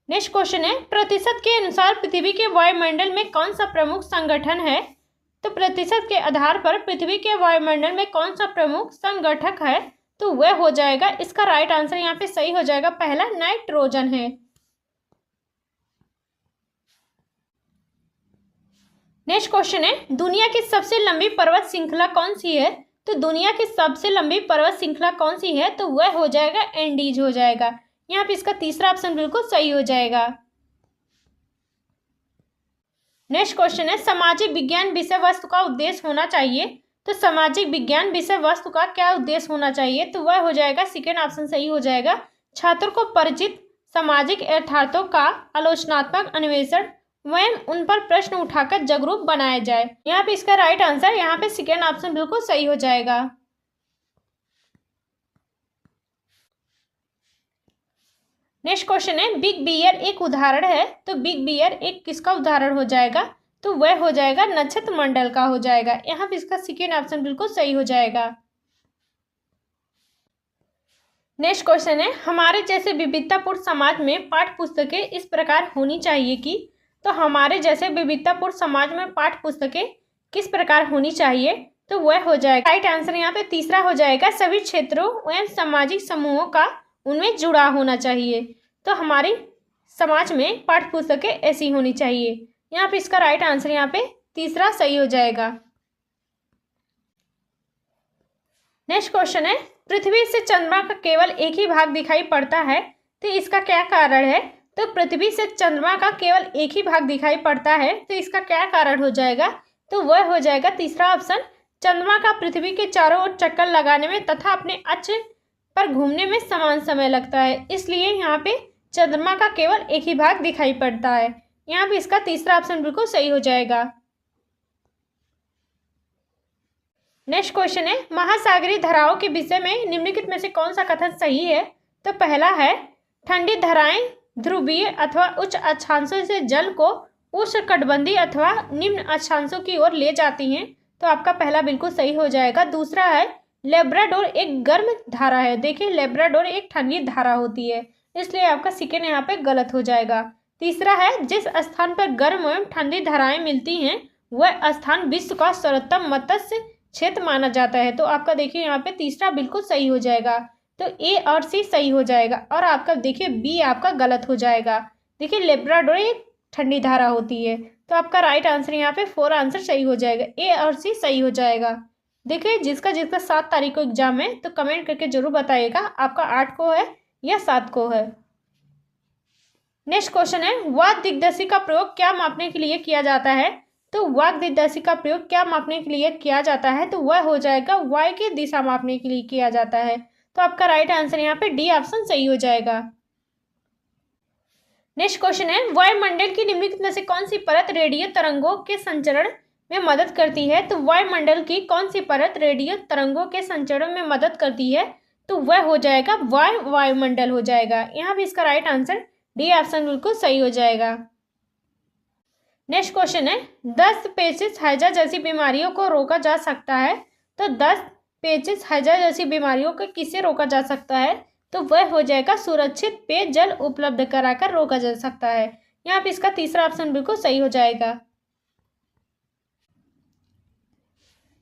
नेक्स्ट क्वेश्चन है, प्रतिशत के अनुसार पृथ्वी के वायुमंडल में कौन सा प्रमुख संगठन है? तो प्रतिशत के आधार पर पृथ्वी के वायुमंडल में कौन सा प्रमुख संगठक है? तो वह हो जाएगा, इसका राइट आंसर यहाँ पे सही हो जाएगा, पहला नाइट्रोजन है। नेक्स्ट क्वेश्चन है, दुनिया की सबसे लंबी पर्वत श्रृंखला कौन सी है? तो दुनिया की सबसे लंबी पर्वत श्रृंखला कौन सी है? तो वह हो जाएगा एंडीज हो जाएगा। यहाँ पे इसका तीसरा ऑप्शन बिल्कुल सही हो जाएगा। नेक्स्ट क्वेश्चन है, सामाजिक विज्ञान विषय वस्तु का उद्देश्य होना चाहिए। तो सामाजिक विज्ञान विषय वस्तु का क्या उद्देश्य होना चाहिए? तो वह हो जाएगा सेकेंड ऑप्शन सही हो जाएगा, छात्रों को परिचित सामाजिक यथार्थों का आलोचनात्मक अन्वेषण वह उन पर प्रश्न उठाकर जागरूक बनाया जाए। यहाँ पे इसका राइट आंसर यहाँ पे सेकेंड ऑप्शन बिल्कुल सही हो जाएगा। नेक्स्ट क्वेश्चन है, बिग बियर एक उदाहरण है। तो बिग बियर एक किसका उदाहरण हो जाएगा? तो वह हो जाएगा नक्षत्र मंडल का हो जाएगा। यहाँ पे इसका सेकेंड ऑप्शन बिल्कुल सही हो जाएगा। नेक्स्ट क्वेश्चन है, हमारे जैसे विविधतापूर्ण समाज में पाठ्य पुस्तकें इस प्रकार होनी चाहिए कि? तो हमारे जैसे विविधतापूर्ण समाज में पाठ्य पुस्तकें किस प्रकार होनी चाहिए? तो वह हो जाएगा, राइट आंसर यहाँ पे तीसरा हो जाएगा, सभी क्षेत्रों एवं सामाजिक समूहों का उनमें जुड़ा होना चाहिए। तो हमारी समाज में पाठ्य पुस्तकें ऐसी होनी चाहिए। यहाँ पे इसका राइट आंसर यहाँ पे तीसरा सही हो जाएगा। नेक्स्ट क्वेश्चन है, पृथ्वी से चंद्रमा का केवल एक ही भाग दिखाई पड़ता है, तो इसका क्या कारण है? तो पृथ्वी से चंद्रमा का केवल एक ही भाग दिखाई पड़ता है, तो इसका क्या कारण हो जाएगा? तो वह हो जाएगा तीसरा ऑप्शन, चंद्रमा का पृथ्वी के चारों ओर चक्कर लगाने में तथा अपने अक्ष पर घूमने में समान समय लगता है, इसलिए यहाँ पे चंद्रमा का केवल एक ही भाग दिखाई पड़ता है। यहाँ पे इसका तीसरा ऑप्शन बिल्कुल सही हो जाएगा। नेक्स्ट क्वेश्चन है, महासागरीय धाराओं के विषय में निम्नलिखित में से कौन सा कथन सही है? तो पहला है, ठंडी धाराएं ध्रुवीय अथवा उच्च अक्षांशों से जल को उष्णकटिबंधीय अथवा निम्न अक्षांशों की ओर ले जाती हैं, तो आपका पहला बिल्कुल सही हो जाएगा। दूसरा है, लेब्राडोर एक गर्म धारा है। देखिए, लेब्राडोर एक ठंडी धारा होती है, इसलिए आपका सेकेंड यहाँ पे गलत हो जाएगा। तीसरा है, जिस स्थान पर गर्म एवं ठंडी धाराएं मिलती हैं वह स्थान विश्व का सर्वोत्तम मत्स्य क्षेत्र माना जाता है, तो आपका देखिए यहाँ पे तीसरा बिल्कुल सही हो जाएगा। तो ए और सी सही हो जाएगा और आपका देखिए बी आपका गलत हो जाएगा। देखिए, लेब्राडोर एक ठंडी धारा होती है, तो आपका राइट आंसर यहाँ पे 4 आंसर सही हो जाएगा, ए और सी सही हो जाएगा। देखिए, जिसका 7 तारीख को एग्जाम है तो कमेंट करके जरूर बताइएगा आपका 8 को है या 7 को है। नेक्स्ट क्वेश्चन है, वाक दिग्दर्शी का प्रयोग क्या मापने के लिए किया जाता है? तो वाक दिग्दर्शी का प्रयोग क्या मापने के लिए किया जाता है? तो वह हो जाएगा वायु की दिशा मापने के लिए किया जाता है, तो आपका राइट आंसर यहाँ पे डी ऑप्शन सही हो जाएगा। नेक्स्ट क्वेश्चन है, वायुमंडल की निम्नलिखित में से कौन सी परत रेडियो तरंगों के संचरण में मदद करती है, तो वायुमंडल की कौन सी परत रेडियो तरंगों के संचरण में मदद करती है, तो वह हो जाएगा वायुमंडल हो जाएगा। यहाँ भी इसका राइट आंसर डी ऑप्शन बिल्कुल सही हो जाएगा। नेक्स्ट क्वेश्चन है, दस्त पेचिश हैजा जैसी बीमारियों को रोका जा सकता है, तो दस्त पेचिश हैजा जैसी बीमारियों को किससे रोका जा सकता है, तो वह हो जाएगा सुरक्षित पेयजल उपलब्ध कराकर रोका जा सकता है। यहाँ पे इसका तीसरा ऑप्शन बिल्कुल सही हो जाएगा।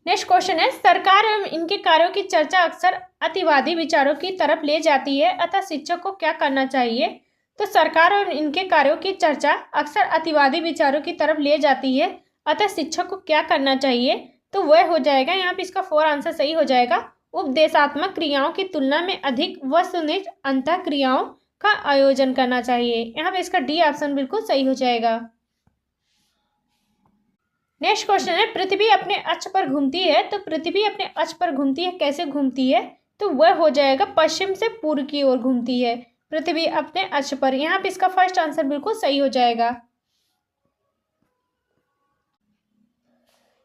नेक्स्ट क्वेश्चन है, सरकार एवं इनके कार्यों की चर्चा अक्सर अतिवादी विचारों की तरफ ले जाती है, अतः शिक्षक को क्या करना चाहिए, तो सरकार और इनके कार्यों की चर्चा अक्सर अतिवादी विचारों की तरफ ले जाती है, अतः शिक्षक को क्या करना चाहिए, तो वह हो जाएगा, यहाँ पे इसका 4 आंसर सही हो जाएगा, उपदेशात्मक क्रियाओं की तुलना में अधिक वस्तुनिष्ठ अंतः क्रियाओं का आयोजन करना चाहिए। यहाँ पे इसका डी ऑप्शन बिल्कुल सही हो जाएगा। नेक्स्ट क्वेश्चन है, पृथ्वी अपने अक्ष पर घूमती है, तो पृथ्वी अपने अक्ष पर घूमती है, कैसे घूमती है, तो वह हो जाएगा पश्चिम से पूर्व की ओर घूमती है पृथ्वी अपने अक्ष पर। यहाँ पे इसका फर्स्ट आंसर बिल्कुल सही हो जाएगा।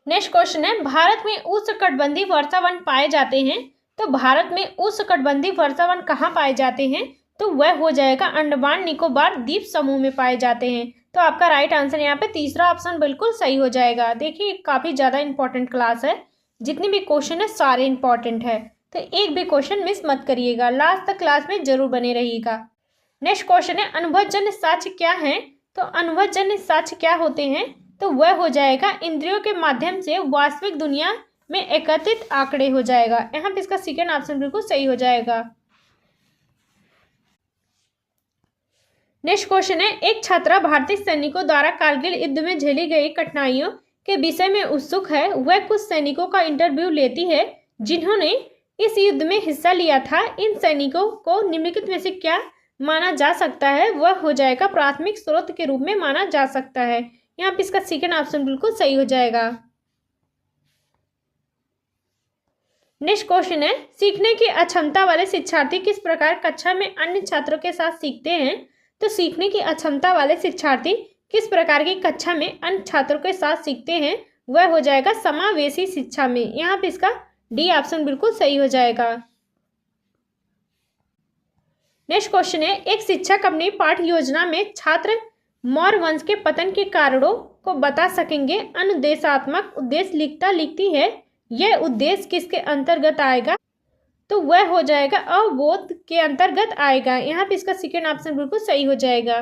नेक्स्ट क्वेश्चन है, भारत में उष्णकटिबंधीय वर्षावन पाए जाते हैं, तो भारत में उष्णकटिबंधीय वर्षावन कहाँ पाए जाते हैं, तो वह हो जाएगा अंडमान निकोबार द्वीप समूह में पाए जाते हैं। तो आपका राइट आंसर यहाँ पे तीसरा ऑप्शन बिल्कुल सही हो जाएगा। देखिए काफ़ी ज़्यादा इंपॉर्टेंट क्लास है, जितनी भी क्वेश्चन है सारे इंपॉर्टेंट है, तो एक भी क्वेश्चन मिस मत करिएगा, लास्ट तक क्लास में जरूर बने रहिएगा। नेक्स्ट क्वेश्चन है, अनुभवजन्य साक्ष्य क्या है, तो अनुभवजन्य साक्ष्य क्या होते हैं, तो वह हो जाएगा इंद्रियों के माध्यम से वास्तविक दुनिया में एकत्रित आंकड़े हो जाएगा। यहाँ पे इसका सेकेंड ऑप्शन बिल्कुल सही हो जाएगा। नेक्स्ट क्वेश्चन है, एक छात्रा भारतीय सैनिकों द्वारा कारगिल युद्ध में झेली गई कठिनाइयों के विषय में उत्सुक है। वह कुछ सैनिकों का इंटरव्यू लेती है जिन्होंने इस युद्ध में हिस्सा लिया था। इन सैनिकों को निम्नलिखित में से क्या माना जा सकता है, वह हो जाएगा प्राथमिक स्रोत के रूप में माना जा सकता है। यहाँ पे इसका सेकेंड ऑप्शन बिल्कुल सही हो जाएगा। नेक्स्ट क्वेश्चन है, सीखने की अक्षमता वाले शिक्षार्थी किस प्रकार कक्षा में अन्य छात्रों के साथ सीखते हैं, तो सीखने की अक्षमता वाले शिक्षार्थी किस प्रकार की कक्षा में अन्य छात्रों के साथ सीखते हैं, वह हो जाएगा समावेशी शिक्षा में। यहाँ पे इसका डी ऑप्शन बिल्कुल सही हो जाएगा। नेक्स्ट क्वेश्चन है, एक शिक्षक अपनी पाठ्य योजना में छात्र मौर्य वंश के पतन के कारणों को बता सकेंगे। अनुदेशात्मक उद्देश्य लिखती है, यह उद्देश्य किसके अंतर्गत आएगा, तो वह हो जाएगा अवबोध के अंतर्गत आएगा। यहाँ पे इसका सेकेंड ऑप्शन बिल्कुल सही हो जाएगा।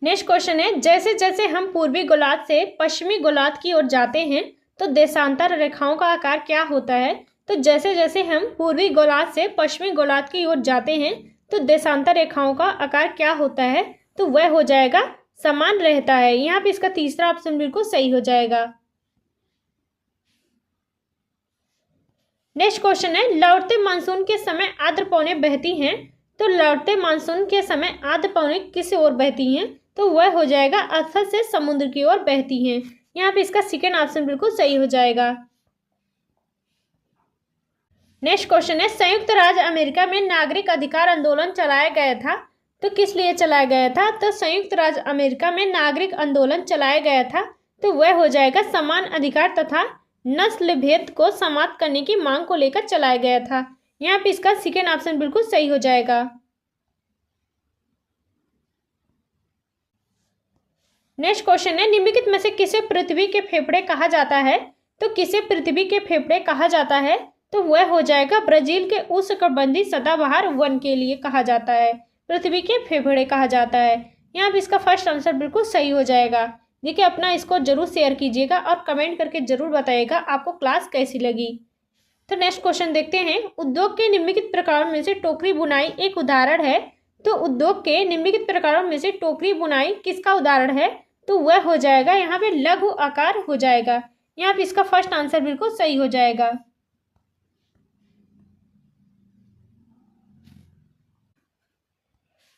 नेक्स्ट क्वेश्चन है, जैसे जैसे हम पूर्वी गोलार्ध से पश्चिमी गोलार्ध की ओर जाते हैं तो देशांतर रेखाओं का आकार क्या होता है, तो जैसे जैसे हम पूर्वी गोलार्ध से पश्चिमी गोलार्ध की ओर जाते हैं तो देशांतर रेखाओं का आकार क्या होता है, तो वह हो जाएगा समान रहता है। यहाँ पे इसका तीसरा ऑप्शन बिल्कुल सही हो जाएगा। नेक्स्ट क्वेश्चन है, लौटते मानसून के समय आर्द्र पवनें बहती हैं, तो लौटते मानसून के समय आर्द्र पवनें किस ओर बहती हैं, तो वह हो जाएगा अक्सर से समुद्र की ओर बहती हैं। यहाँ पे इसका सेकेंड ऑप्शन बिल्कुल सही हो जाएगा। नेक्स्ट क्वेश्चन है, संयुक्त राज्य अमेरिका में नागरिक अधिकार आंदोलन चलाया गया था, तो किस लिए चलाया गया था, तो संयुक्त राज्य अमेरिका में नागरिक आंदोलन चलाया गया था, तो वह हो जाएगा समान अधिकार तथा नस्ल भेद को समाप्त करने की मांग को लेकर चलाया गया था। यहाँ पे इसका सेकेंड ऑप्शन बिल्कुल सही हो जाएगा। नेक्स्ट क्वेश्चन है, निम्नलिखित में से किसे पृथ्वी के फेफड़े कहा जाता है, तो किसे पृथ्वी के फेफड़े कहा जाता है, तो वह हो जाएगा ब्राजील के उष्णकटिबंधीय सदाबहार वन के लिए कहा जाता है, पृथ्वी के फेफड़े कहा जाता है। यहाँ पे इसका फर्स्ट आंसर बिल्कुल सही हो जाएगा। देखिए अपना इसको जरूर शेयर कीजिएगा और कमेंट करके जरूर बताइएगा आपको क्लास कैसी लगी। तो नेक्स्ट क्वेश्चन देखते हैं, उद्योग के निम्नलिखित प्रकारों में से टोकरी बुनाई एक उदाहरण है, तो उद्योग के निम्नलिखित प्रकारों में से टोकरी बुनाई किसका उदाहरण है, तो वह हो जाएगा यहाँ पे लघु आकार हो जाएगा। यहाँ पे इसका फर्स्ट आंसर बिल्कुल सही हो जाएगा।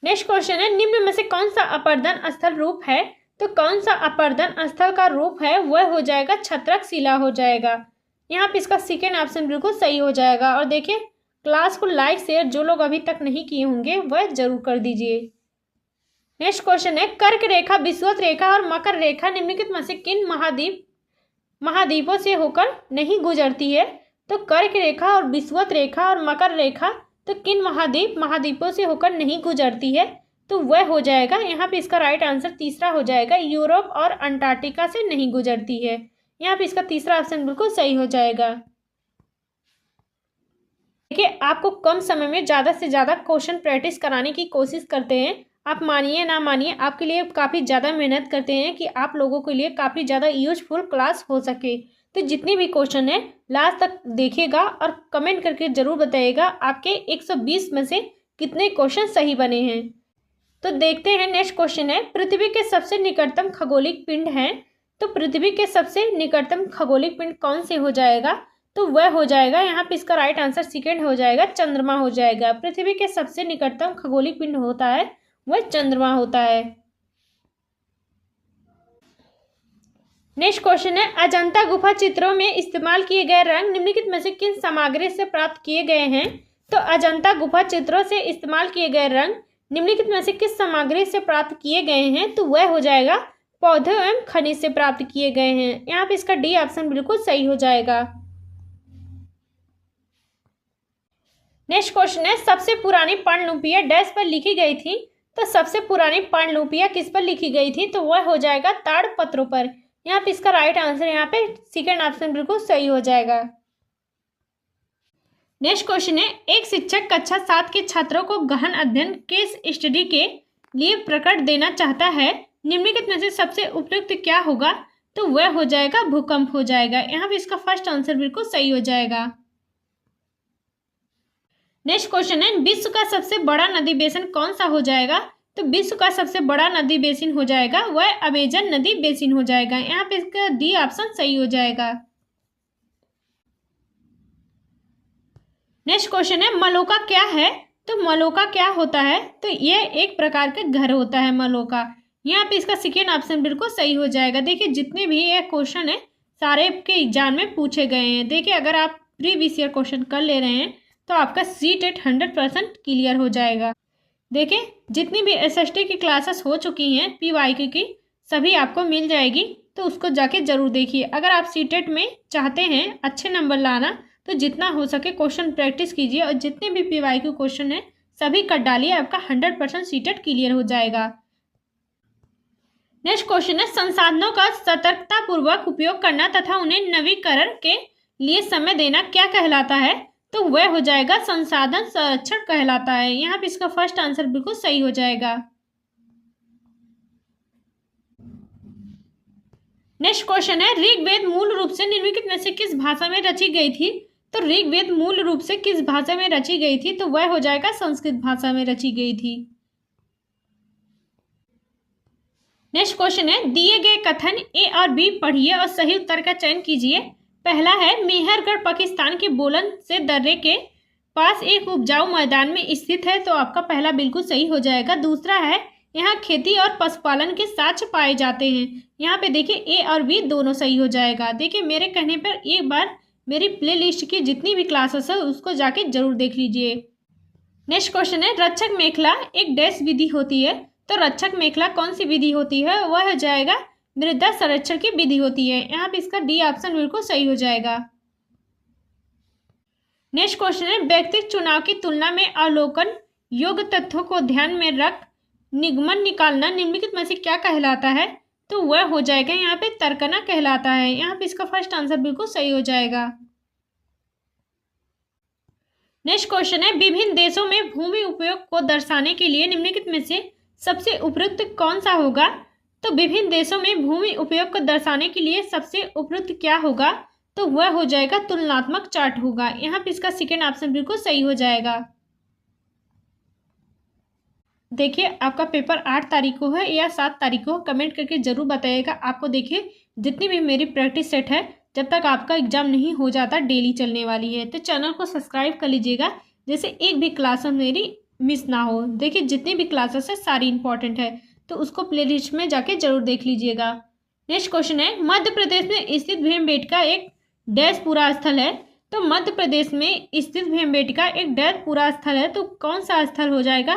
नेक्स्ट क्वेश्चन है, निम्न में से कौन सा अपर्दन स्थल रूप है, तो कौन सा अपर्दन स्थल का रूप है, वह हो जाएगा छत्रक शिला हो जाएगा। यहाँ पे इसका सेकेंड ऑप्शन बिल्कुल सही हो जाएगा। और देखिए क्लास को लाइक शेयर जो लोग अभी तक नहीं किए होंगे वह जरूर कर दीजिए। नेक्स्ट क्वेश्चन है कर्क रेखा, विषुवत रेखा और मकर रेखा निम्नलिखित में से किन महाद्वीपों से होकर नहीं गुजरती है? तो कर्क रेखा और विषुवत रेखा और मकर रेखा तो किन महाद्वीपों से होकर नहीं गुजरती है? तो वह हो जाएगा, यहाँ पे इसका राइट आंसर तीसरा हो जाएगा, यूरोप और अंटार्कटिका से नहीं गुजरती है। यहाँ पे इसका तीसरा ऑप्शन बिल्कुल सही हो जाएगा। देखिए आपको कम समय में ज़्यादा से ज़्यादा क्वेश्चन प्रैक्टिस कराने की कोशिश करते हैं। आप मानिए ना मानिए, आपके लिए काफ़ी ज़्यादा मेहनत करते हैं कि आप लोगों के लिए काफ़ी ज़्यादा यूजफुल क्लास हो सके। तो जितनी भी क्वेश्चन है लास्ट तक देखिएगा और कमेंट करके ज़रूर बताइएगा आपके 120 में से कितने क्वेश्चन सही बने हैं। तो देखते हैं नेक्स्ट क्वेश्चन है, पृथ्वी के सबसे निकटतम खगोलिक पिंड है। तो पृथ्वी के सबसे निकटतम खगोलिक पिंड कौन से हो जाएगा? तो वह हो जाएगा, यहाँ पे इसका राइट आंसर सेकंड हो जाएगा, चंद्रमा हो जाएगा। पृथ्वी के सबसे निकटतम खगोलिक पिंड होता है वह चंद्रमा होता है। नेक्स्ट क्वेश्चन है, अजंता गुफा चित्रों में इस्तेमाल किए गए रंग निम्नलिखित में से किन सामग्री से प्राप्त किए गए हैं? तो अजंता गुफा चित्रों से इस्तेमाल किए गए रंग निम्नलिखित में से किस सामग्री से प्राप्त किए गए हैं? तो वह हो जाएगा, पौधों एवं खनिज से प्राप्त किए गए हैं। यहाँ पे इसका डी ऑप्शन बिल्कुल सही हो जाएगा। नेक्स्ट क्वेश्चन है, सबसे पुरानी पांडुलिपियां डैश पर लिखी गई थी। तो सबसे पुरानी पांडुलिपियां किस पर लिखी गई थी? तो वह हो जाएगा ताड़पत्रों पर। यहाँ पे इसका राइट आंसर यहाँ पे सेकंड ऑप्शन बिल्कुल सही हो जाएगा। नेक्स्ट क्वेश्चन है, एक शिक्षक कक्षा 7 के छात्रों को गहन अध्ययन केस स्टडी के लिए प्रकट देना चाहता है, निम्नलिखित में से सबसे उपयुक्त क्या होगा? तो वह हो जाएगा भूकंप हो जाएगा। यहाँ पे इसका फर्स्ट आंसर बिल्कुल सही हो जाएगा। नेक्स्ट क्वेश्चन है, विश्व का सबसे बड़ा नदी बेसिन कौन सा हो जाएगा? तो विश्व का सबसे बड़ा नदी बेसिन हो जाएगा वह अमेजन नदी बेसिन हो जाएगा। यहाँ पे इसका डी ऑप्शन सही हो जाएगा। नेक्स्ट क्वेश्चन है, मलोका क्या है? तो मलोका क्या होता है? तो यह एक प्रकार का घर होता है मलोका। यहाँ पे इसका सेकेंड ऑप्शन बिल्कुल सही हो जाएगा। देखिए जितने भी ये क्वेश्चन है सारे के एग्जाम में पूछे गए हैं। देखिए अगर आप प्रीवियस ईयर क्वेश्चन कर ले रहे हैं तो आपका सीटेट 100% क्लियर हो जाएगा। देखिए जितनी भी एसएसटी की क्लासेस हो चुकी हैं पीवाईक्यू की सभी आपको मिल जाएगी, तो उसको जाके जरूर देखिए। अगर आप सीटेट में चाहते हैं अच्छे नंबर लाना तो जितना हो सके क्वेश्चन प्रैक्टिस कीजिए और जितने भी पीवाईक्यू क्वेश्चन है सभी कर डालिए, आपका 100% सीटेट क्लियर हो जाएगा। नेक्स्ट क्वेश्चन है, संसाधनों का सतर्कतापूर्वक उपयोग करना तथा उन्हें नवीकरण के लिए समय देना क्या कहलाता है? तो वह हो जाएगा संसाधन संरक्षण कहलाता है। यहाँ पे इसका फर्स्ट आंसर बिल्कुल सही हो जाएगा। नेक्स्ट क्वेश्चन है, ऋग्वेद मूल रूप से निम्नलिखित में से किस भाषा में रची गई थी? तो ऋग्वेद मूल रूप से किस भाषा में रची गई थी? तो वह हो जाएगा संस्कृत भाषा में रची गई थी। नेक्स्ट क्वेश्चन है, दिए गए कथन ए और बी पढ़िए और सही उत्तर का चयन कीजिए। पहला है, मेहरगढ़ पाकिस्तान के बोलन से दर्रे के पास एक उपजाऊ मैदान में स्थित है, तो आपका पहला बिल्कुल सही हो जाएगा। दूसरा है, यहाँ खेती और पशुपालन के साक्ष्य पाए जाते हैं। यहाँ पे देखिए ए और बी दोनों सही हो जाएगा। देखिए मेरे कहने पर एक बार मेरी प्लेलिस्ट की जितनी भी क्लासेस है उसको जाके जरूर देख लीजिए। नेक्स्ट क्वेश्चन है, रक्षक मेखला एक डैश विधि होती है। तो रक्षक मेखला कौन सी विधि होती है? वह हो जाएगा मृदा संरक्षण की विधि होती है। यहाँ पे इसका डी ऑप्शन बिल्कुल सही हो जाएगा। नेक्स्ट क्वेश्चन है, व्यक्तिगत चुनाव की तुलना में अवलोकन योग्य तथ्यों को ध्यान में रख निगमन निकालना निम्नलिखित में से क्या कहलाता है? तो वह हो जाएगा यहाँ पे तर्कना कहलाता है। यहाँ पे इसका फर्स्ट आंसर बिल्कुल सही हो जाएगा। नेक्स्ट क्वेश्चन है, विभिन्न देशों में भूमि उपयोग को दर्शाने के लिए निम्नलिखित में से सबसे उपयुक्त कौन सा होगा? तो विभिन्न देशों में भूमि उपयोग को दर्शाने के लिए सबसे उपयुक्त क्या होगा? तो वह हो जाएगा तुलनात्मक चार्ट होगा। यहाँ पे इसका सेकेंड ऑप्शन बिल्कुल सही हो जाएगा। देखिए आपका पेपर 8 तारीख को है या 7 तारीख को, कमेंट करके जरूर बताइएगा। आपको देखिए जितनी भी मेरी प्रैक्टिस सेट है जब तक आपका एग्जाम नहीं हो जाता डेली चलने वाली है, तो चैनल को सब्सक्राइब कर लीजिएगा जैसे एक भी क्लास मेरी मिस ना हो। देखिए जितनी भी क्लासेस है सारी इंपॉर्टेंट है, तो उसको प्लेलिस्ट में जाके जरूर देख लीजिएगा। नेक्स्ट क्वेश्चन है, मध्य प्रदेश में स्थित भीमबेटका एक डैश पूरा स्थल है। तो मध्य प्रदेश में स्थित भीमबेटका एक डैश पूरा स्थल है, तो कौन सा स्थल हो जाएगा?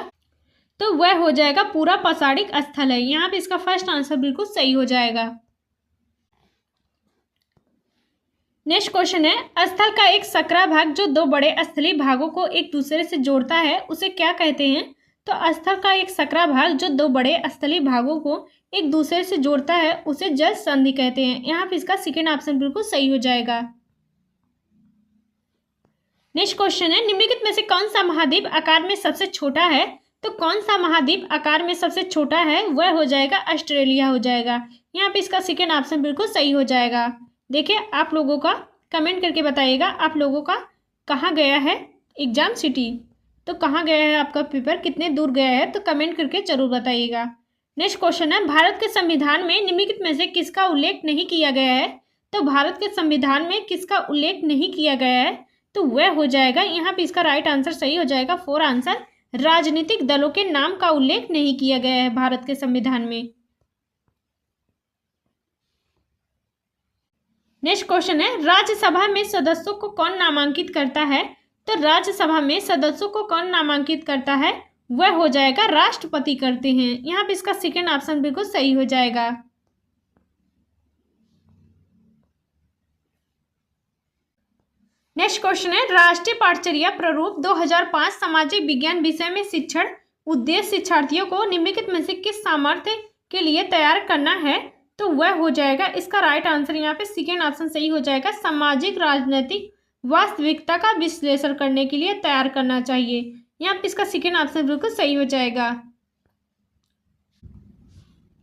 तो वह हो जाएगा पूरा पौसाड़िक स्थल है। यहाँ पे इसका फर्स्ट आंसर बिल्कुल सही हो जाएगा। नेक्स्ट क्वेश्चन है, स्थल का एक सकरा भाग जो दो बड़े स्थलीय भागों को एक दूसरे से जोड़ता है उसे क्या कहते हैं? तो स्थल का एक सकरा भाग जो दो बड़े स्थलीय भागों को एक दूसरे से जोड़ता है उसे जल संधि कहते हैं। यहाँ पे इसका सेकेंड ऑप्शन बिल्कुल सही हो जाएगा। नेक्स्ट क्वेश्चन है, निम्नलिखित में से कौन सा महाद्वीप आकार में सबसे छोटा है? तो कौन सा महाद्वीप आकार में सबसे छोटा है? वह हो जाएगा ऑस्ट्रेलिया हो जाएगा। यहाँ पे इसका सेकेंड ऑप्शन बिल्कुल सही हो जाएगा। देखिए, आप लोगों का कमेंट करके बताइएगा आप लोगों का कहाँ गया है एग्जाम सिटी, तो कहाँ गया है आपका पेपर, कितने दूर गया है, तो कमेंट करके जरूर बताइएगा। नेक्स्ट क्वेश्चन है, भारत के संविधान में निम्नलिखित में से किसका उल्लेख नहीं किया गया है? तो भारत के संविधान में किसका उल्लेख नहीं किया गया है? तो वह हो जाएगा, यहाँ पे इसका राइट आंसर सही हो जाएगा, 4 आंसर, राजनीतिक दलों के नाम का उल्लेख नहीं किया गया है भारत के संविधान में। नेक्स्ट क्वेश्चन है, राज्यसभा में सदस्यों को कौन नामांकित करता है? तो राज्यसभा में सदस्यों को कौन नामांकित करता है? वह हो जाएगा राष्ट्रपति करते हैं। यहाँ पे इसका सेकेंड ऑप्शन बिल्कुल सही हो जाएगा। नेक्स्ट क्वेश्चन है, राष्ट्रीय पाठचर्या प्रारूप 2005 सामाजिक विज्ञान विषय में शिक्षण उद्देश्य शिक्षार्थियों को निम्नलिखित में से किस सामर्थ्य के लिए तैयार करना है? तो वह हो जाएगा, इसका राइट आंसर यहाँ पे सेकेंड ऑप्शन सही हो जाएगा, सामाजिक राजनीतिक वास्तविकता का विश्लेषण करने के लिए तैयार करना चाहिए। यहाँ पे इसका सेकेंड ऑप्शन बिल्कुल सही हो जाएगा।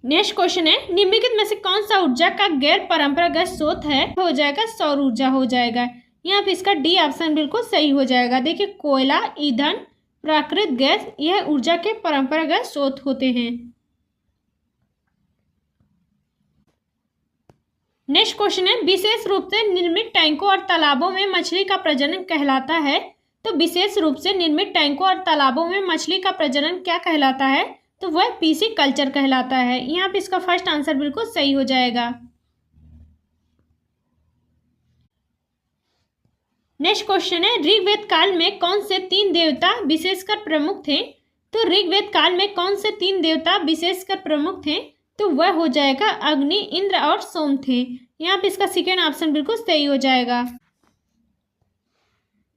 नेक्स्ट क्वेश्चन है, निम्नलिखित में से कौन सा ऊर्जा का गैर परंपरागत स्रोत है? हो जाएगा सौर ऊर्जा हो जाएगा। यहाँ पे इसका डी ऑप्शन बिल्कुल सही हो जाएगा। देखिए, कोयला, ईंधन, प्राकृतिक गैस यह ऊर्जा के परंपरागत स्रोत होते हैं। नेक्स्ट क्वेश्चन है, विशेष रूप से निर्मित टैंकों और तालाबों में मछली का प्रजनन कहलाता है? तो विशेष रूप से निर्मित टैंकों और तालाबों में मछली का प्रजनन क्या कहलाता है? तो वह पीसी कल्चर कहलाता है। यहाँ पे इसका फर्स्ट आंसर बिल्कुल सही हो जाएगा। नेक्स्ट क्वेश्चन है, ऋग्वेद काल में कौन से 3 देवता विशेषकर प्रमुख थे? तो ऋग्वेद काल में कौन से 3 देवता विशेषकर प्रमुख थे? तो वह हो जाएगा अग्नि, इंद्र और सोम थे। यहाँ पे इसका सेकेंड ऑप्शन बिल्कुल सही हो जाएगा।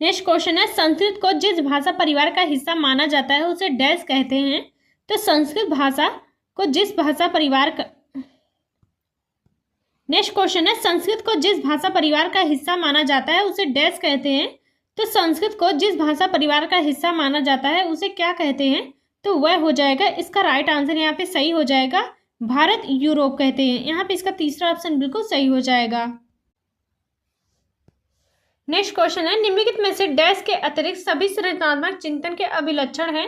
नेक्स्ट क्वेश्चन है, संस्कृत को जिस भाषा परिवार का हिस्सा माना जाता है उसे डैश कहते हैं? तो संस्कृत भाषा को जिस भाषा परिवार का नेक्स्ट क्वेश्चन है, संस्कृत को जिस भाषा परिवार का हिस्सा माना जाता है उसे डैश कहते हैं? तो संस्कृत को जिस भाषा परिवार का हिस्सा माना जाता है उसे क्या कहते हैं? तो वह हो जाएगा, इसका राइट आंसर यहाँ पे सही हो जाएगा, भारत यूरोप कहते हैं। यहाँ पे इसका तीसरा ऑप्शन बिल्कुल सही हो जाएगा। नेक्स्ट क्वेश्चन है, निम्नलिखित में से डैश के अतिरिक्त सभी सृजनात्मक चिंतन के अभिलक्षण है?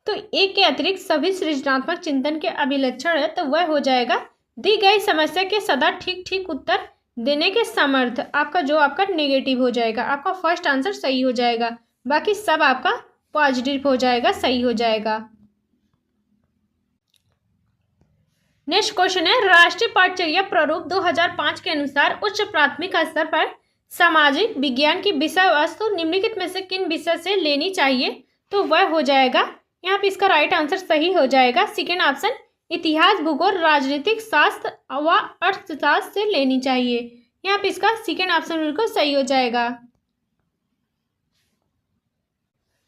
तो एक के अतिरिक्त सभी सृजनात्मक चिंतन के अभिलक्षण है, तो वह हो जाएगा दी गई समस्या के सदा ठीक ठीक उत्तर देने के समर्थ। आपका नेगेटिव हो जाएगा, आपका फर्स्ट आंसर सही हो जाएगा, बाकी सब आपका पॉजिटिव हो जाएगा, सही हो जाएगा। नेक्स्ट क्वेश्चन है, राष्ट्रीय पाठचर्या प्रारूप 2005 के अनुसार उच्च प्राथमिक स्तर पर सामाजिक विज्ञान की विषय वस्तु निम्नलिखित में से किन विषय से लेनी चाहिए? तो वह हो जाएगा, यहाँ पे इसका राइट आंसर सही हो जाएगा, सेकेंड ऑप्शन, इतिहास, भूगोल, राजनीतिक शास्त्र व अर्थशास्त्र से लेनी चाहिए। यहाँ पे इसका सेकेंड ऑप्शन बिल्कुल सही हो जाएगा।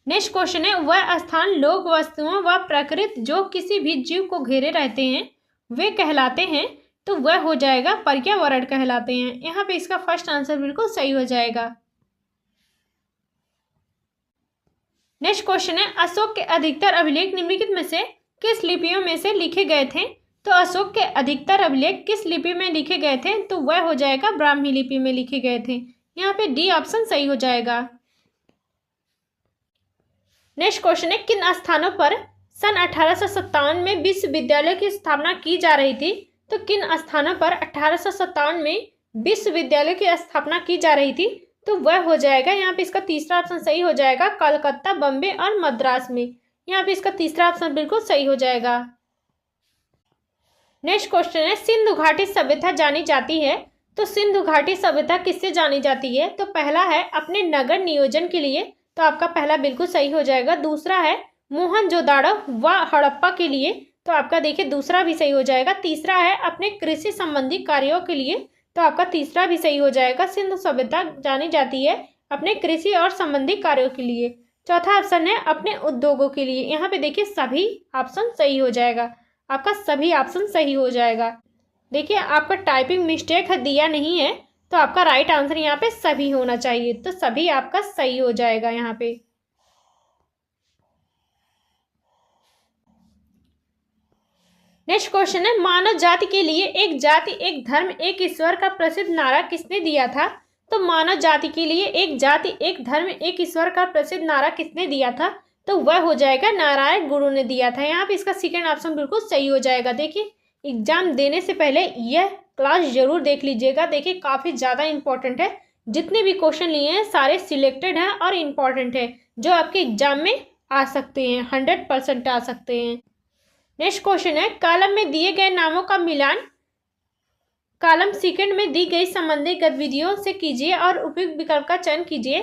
नेक्स्ट क्वेश्चन है, वह स्थान, लोग, वस्तुओं व प्रकृति जो किसी भी जीव को घेरे रहते हैं वे कहलाते हैं? तो वह हो जाएगा पर्यावरण कहलाते हैं। यहाँ पे इसका फर्स्ट आंसर बिल्कुल सही हो जाएगा। नेक्स्ट क्वेश्चन है, अशोक के अधिकतर अभिलेख निम्नलिखित में से किस लिपियों में से लिखे गए थे? तो अशोक के अधिकतर अभिलेख किस लिपि में लिखे गए थे? तो वह हो जाएगा ब्राह्मी लिपि में लिखे गए थे। यहाँ पे डी ऑप्शन सही हो जाएगा। नेक्स्ट क्वेश्चन है, किन स्थानों पर सन 1857 में विश्वविद्यालय की स्थापना की जा रही थी? तो किन स्थानों पर 1857 में विश्वविद्यालय की स्थापना की जा रही थी? तो वह हो जाएगा, यहाँ पे इसका तीसरा ऑप्शन सही हो जाएगा, कलकत्ता, बम्बे और मद्रास में। यहाँ पे इसका तीसरा ऑप्शन बिल्कुल सही हो जाएगा। नेक्स्ट क्वेश्चन है, सिंधु घाटी सभ्यता जानी जाती है? तो सिंधु घाटी सभ्यता किससे जानी जाती है? तो पहला है अपने नगर नियोजन के लिए, तो आपका पहला बिल्कुल सही हो जाएगा। दूसरा है मोहनजोदाड़ो व हड़प्पा के लिए, तो आपका देखिए दूसरा भी सही हो जाएगा। तीसरा है अपने कृषि संबंधी कार्यों के लिए, तो आपका तीसरा भी सही हो जाएगा। सिंधु सभ्यता जानी जाती है अपने कृषि और संबंधी कार्यों के लिए। चौथा ऑप्शन है अपने उद्योगों के लिए। यहाँ पे देखिए सभी ऑप्शन सही हो जाएगा, आपका सभी ऑप्शन सही हो जाएगा। देखिए आपका टाइपिंग मिस्टेक है, दिया नहीं है, तो आपका राइट आंसर यहाँ पे सभी होना चाहिए, तो सभी आपका सही हो जाएगा यहाँ पे। नेक्स्ट क्वेश्चन है मानव जाति के लिए एक जाति एक धर्म एक ईश्वर का प्रसिद्ध नारा किसने दिया था? तो मानव जाति के लिए एक जाति एक धर्म एक ईश्वर का प्रसिद्ध नारा किसने दिया था? तो वह हो जाएगा नारायण गुरु ने दिया था। यहाँ पे इसका सेकेंड ऑप्शन बिल्कुल सही हो जाएगा। देखिए एग्जाम देने से पहले यह क्लास जरूर देख लीजिएगा। देखिए काफ़ी ज़्यादा इंपॉर्टेंट है, जितने भी क्वेश्चन लिए हैं सारे सिलेक्टेड हैं और इम्पॉर्टेंट है, जो आपके एग्जाम में आ सकते हैं, 100% आ सकते हैं। नेक्स्ट क्वेश्चन है कॉलम में दिए गए नामों का मिलान कॉलम सेकंड में दी गई संबंधित गतिविधियों से कीजिए और उपयुक्त विकल्प का चयन कीजिए।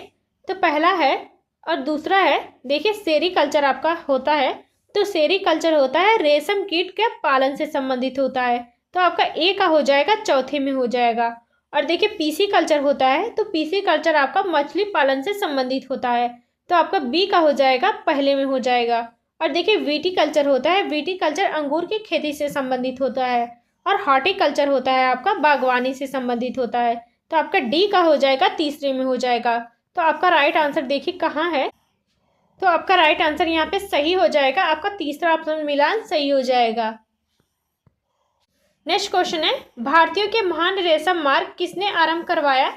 तो पहला है और दूसरा है, देखिए सेरीकल्चर आपका होता है, तो सेरीकल्चर होता है रेशम कीट के पालन से संबंधित होता है, तो आपका ए का हो जाएगा, चौथे में हो जाएगा। और देखिए पीसी कल्चर होता है, तो पीसी कल्चर आपका मछली पालन से संबंधित होता है, तो आपका बी का हो जाएगा, पहले में हो जाएगा। और देखिए विटीकल्चर होता है, विटीकल्चर अंगूर की खेती से संबंधित होता है। और हॉर्टिकल्चर होता है आपका बागवानी से संबंधित होता है, तो आपका डी का हो जाएगा, तीसरे में हो जाएगा। तो आपका राइट आंसर देखिए कहाँ है, तो आपका राइट आंसर यहाँ पे सही हो जाएगा, आपका तीसरा ऑप्शन मिलान सही हो जाएगा। नेक्स्ट क्वेश्चन है भारतीयों के महान रेशम मार्ग किसने आरंभ करवाया?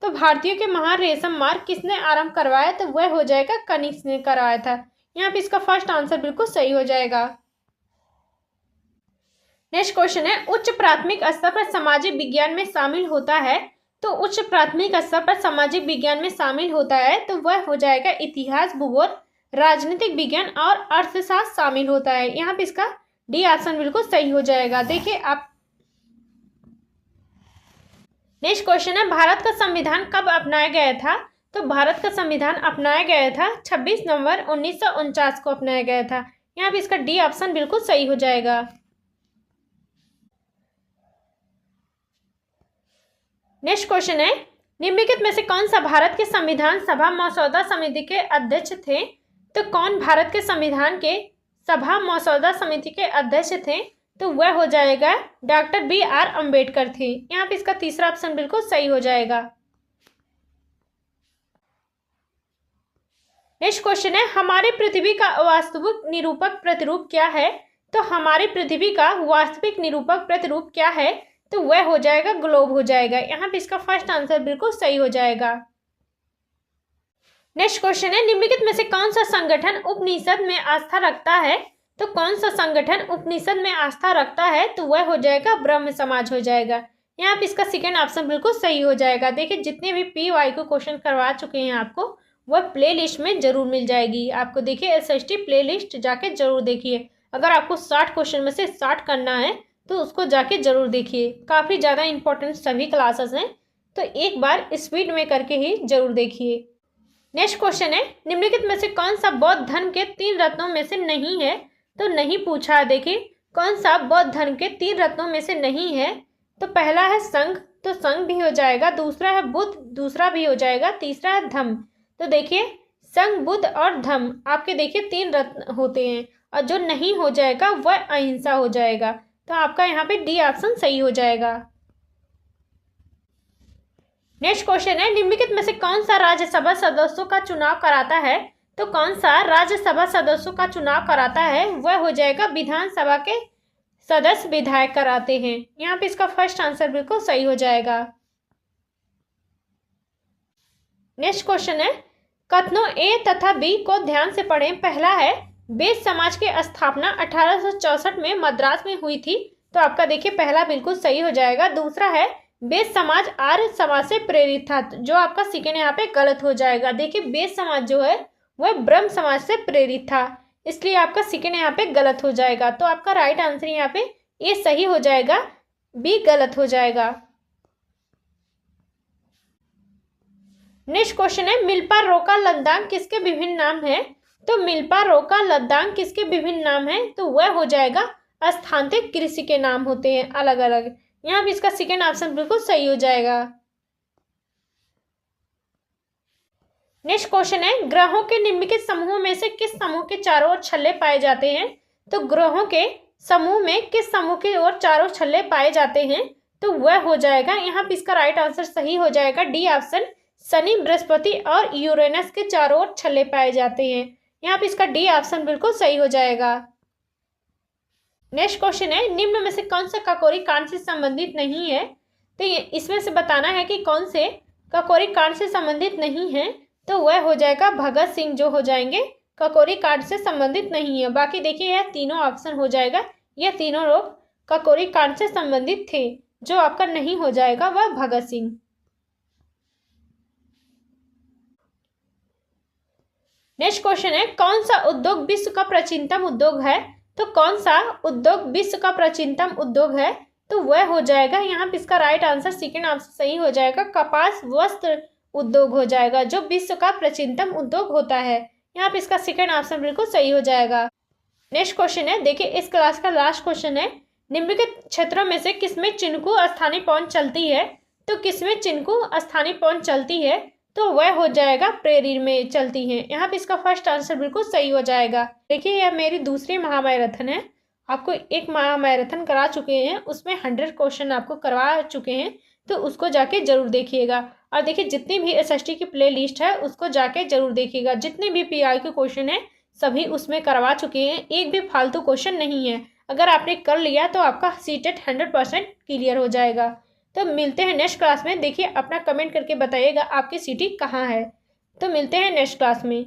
तो भारतीयों के महान रेशम मार्ग किसने आरंभ करवाया? तो वह हो जाएगा कनिष्क ने करवाया था। यहाँ पे इसका फर्स्ट आंसर बिल्कुल सही हो जाएगा। नेक्स्ट क्वेश्चन है उच्च प्राथमिक स्तर पर सामाजिक विज्ञान में शामिल होता है, तो उच्च प्राथमिक स्तर पर सामाजिक विज्ञान में शामिल होता है, तो वह हो जाएगा इतिहास, भूगोल, राजनीतिक विज्ञान और अर्थशास्त्र शामिल होता है। यहाँ पे इसका डी ऑप्शन बिल्कुल सही हो जाएगा। देखिए आप नेक्स्ट क्वेश्चन है भारत का संविधान कब अपनाया गया था? तो भारत का संविधान अपनाया गया था 26 नवंबर 1949 को अपनाया गया था। यहाँ पे इसका डी ऑप्शन बिल्कुल सही हो जाएगा। नेक्स्ट क्वेश्चन है निम्नलिखित में से कौन सा भारत के संविधान सभा मसौदा समिति के अध्यक्ष थे? तो कौन भारत के संविधान के सभा मसौदा समिति के अध्यक्ष थे? तो वह हो जाएगा डॉक्टर BR अम्बेडकर थे। यहाँ पे इसका तीसरा ऑप्शन बिल्कुल सही हो जाएगा। नेक्स्ट क्वेश्चन है हमारी पृथ्वी का वास्तविक निरूपक प्रतिरूप क्या है? तो हमारी पृथ्वी का वास्तविक निरूपक प्रतिरूप क्या है? तो वह हो जाएगा ग्लोब हो जाएगा। यहाँ पे इसका फर्स्ट आंसर बिल्कुल सही हो जाएगा। नेक्स्ट क्वेश्चन है निम्नलिखित में से कौन सा संगठन उपनिषद में आस्था रखता है? तो कौन सा संगठन उपनिषद में आस्था रखता है? तो वह हो जाएगा ब्रह्म समाज हो जाएगा। यहाँ पे इसका सेकेंड ऑप्शन बिल्कुल सही हो जाएगा। देखिए जितने भी PYQ क्वेश्चन करवा चुके हैं आपको, वह प्ले लिस्ट में जरूर मिल जाएगी आपको। देखिए SST प्ले लिस्ट जाके जरूर देखिए। अगर आपको 60 क्वेश्चन में से 60 करना है तो उसको जाके जरूर देखिए। काफ़ी ज़्यादा इंपॉर्टेंट सभी क्लासेस हैं, तो एक बार स्पीड में करके ही जरूर देखिए। नेक्स्ट क्वेश्चन है निम्नलिखित में से कौन सा बौद्ध धर्म के 3 रत्नों में से नहीं है? तो नहीं पूछा है। देखिए कौन सा बौद्ध धर्म के 3 रत्नों में से नहीं है? तो पहला है संघ, तो संघ भी हो जाएगा। दूसरा है बुद्ध, दूसरा भी हो जाएगा। तीसरा है धम्म। तो देखिए संघ, बुद्ध और धम्म आपके देखिए 3 रत्न होते हैं, और जो नहीं हो जाएगा वह अहिंसा हो जाएगा। तो आपका यहाँ पे डी ऑप्शन सही हो जाएगा। नेक्स्ट क्वेश्चन है निम्नलिखित में से कौन सा राज्यसभा सदस्यों का चुनाव कराता है? तो कौन सा राज्यसभा सदस्यों का चुनाव कराता है? वह हो जाएगा विधानसभा के सदस्य विधायक कराते हैं। यहाँ पे इसका फर्स्ट आंसर बिल्कुल सही हो जाएगा। नेक्स्ट क्वेश्चन है कथनों ए तथा बी को ध्यान से पढ़ें। पहला है बेस समाज की स्थापना 1864 में मद्रास में हुई थी, तो आपका देखिए पहला बिल्कुल सही हो जाएगा। दूसरा है बेस समाज आर्य समाज से प्रेरित था, जो आपका सेकेंड यहाँ पे गलत हो जाएगा। देखिए बेस समाज जो है वह ब्रह्म समाज से प्रेरित था, इसलिए आपका सेकेंड यहाँ पे गलत हो जाएगा। तो आपका राइट आंसर यहाँ पे ए सही हो जाएगा, बी गलत हो जाएगा। नेक्स्ट क्वेश्चन है मिल्पा, रोका, लद्दाख किसके विभिन्न नाम हैं? तो मिल्पा, रोका, लद्दाख किसके विभिन्न नाम हैं? तो वह हो जाएगा स्थानांतरित कृषि के नाम होते हैं अलग अलग। यहाँ पे इसका सेकेंड ऑप्शन बिल्कुल सही हो जाएगा। नेक्स्ट क्वेश्चन है, ग्रहों के निम्नलिखित समूहों में से किस समूह के चारों ओर छल्ले पाए जाते हैं? तो ग्रहों के समूह में किस समूह की ओर चारों छल्ले पाए जाते हैं? तो वह हो जाएगा, यहाँ पे इसका राइट आंसर सही हो जाएगा डी ऑप्शन, शनि, बृहस्पति और यूरेनस के चारों ओर छल्ले पाए जाते हैं। यहाँ पे इसका डी ऑप्शन बिल्कुल सही हो जाएगा। नेक्स्ट क्वेश्चन है, निम्न में से कौन सा ककोरी कांड से संबंधित नहीं है? तो इसमें से बताना है कि कौन से ककोरी कांड से संबंधित नहीं है। तो वह हो जाएगा भगत सिंह, जो हो जाएंगे ककोरी कांड से संबंधित नहीं है। बाकी देखिए यह तीनों ऑप्शन हो जाएगा, यह तीनों लोग ककोरी कांड से संबंधित थे। जो आपका नहीं हो जाएगा वह भगत सिंह। नेक्स्ट क्वेश्चन है, कौन सा उद्योग विश्व का प्राचीनतम उद्योग है? तो कौन सा उद्योग विश्व का प्राचीनतम उद्योग है? तो वह हो जाएगा, यहाँ पे इसका राइट आंसर सेकेंड आंसर सही हो जाएगा, कपास वस्त्र उद्योग हो जाएगा, जो विश्व का प्राचीनतम उद्योग होता है। यहाँ पे इसका सेकेंड ऑप्शन बिल्कुल सही हो जाएगा। नेक्स्ट क्वेश्चन है, देखिए इस क्लास का लास्ट क्वेश्चन है, निम्नलिखित क्षेत्रों में से किसमें चिनकू स्थानीय पवन चलती है? तो किसमें चिनकू स्थानीय पवन चलती है? तो वह हो जाएगा प्रेरी में चलती है। यहाँ पे इसका फर्स्ट आंसर बिल्कुल सही हो जाएगा। देखिए यह मेरी दूसरी महामैराथन है, आपको एक महामैराथन करा चुके हैं, उसमें 100 क्वेश्चन आपको करवा चुके हैं, तो उसको जाके जरूर देखिएगा। और देखिए जितनी भी एसएसटी की प्ले लिस्ट है उसको जाके जरूर देखिएगा, जितने भी पीआई के क्वेश्चन है सभी उसमें करवा चुके हैं, एक भी फालतू क्वेश्चन नहीं है। अगर आपने कर लिया तो आपका सीटेट 100% क्लियर हो जाएगा। तो मिलते हैं नेक्स्ट क्लास में। देखिए अपना कमेंट करके बताइएगा आपकी सीटी कहाँ है। तो मिलते हैं नेक्स्ट क्लास में।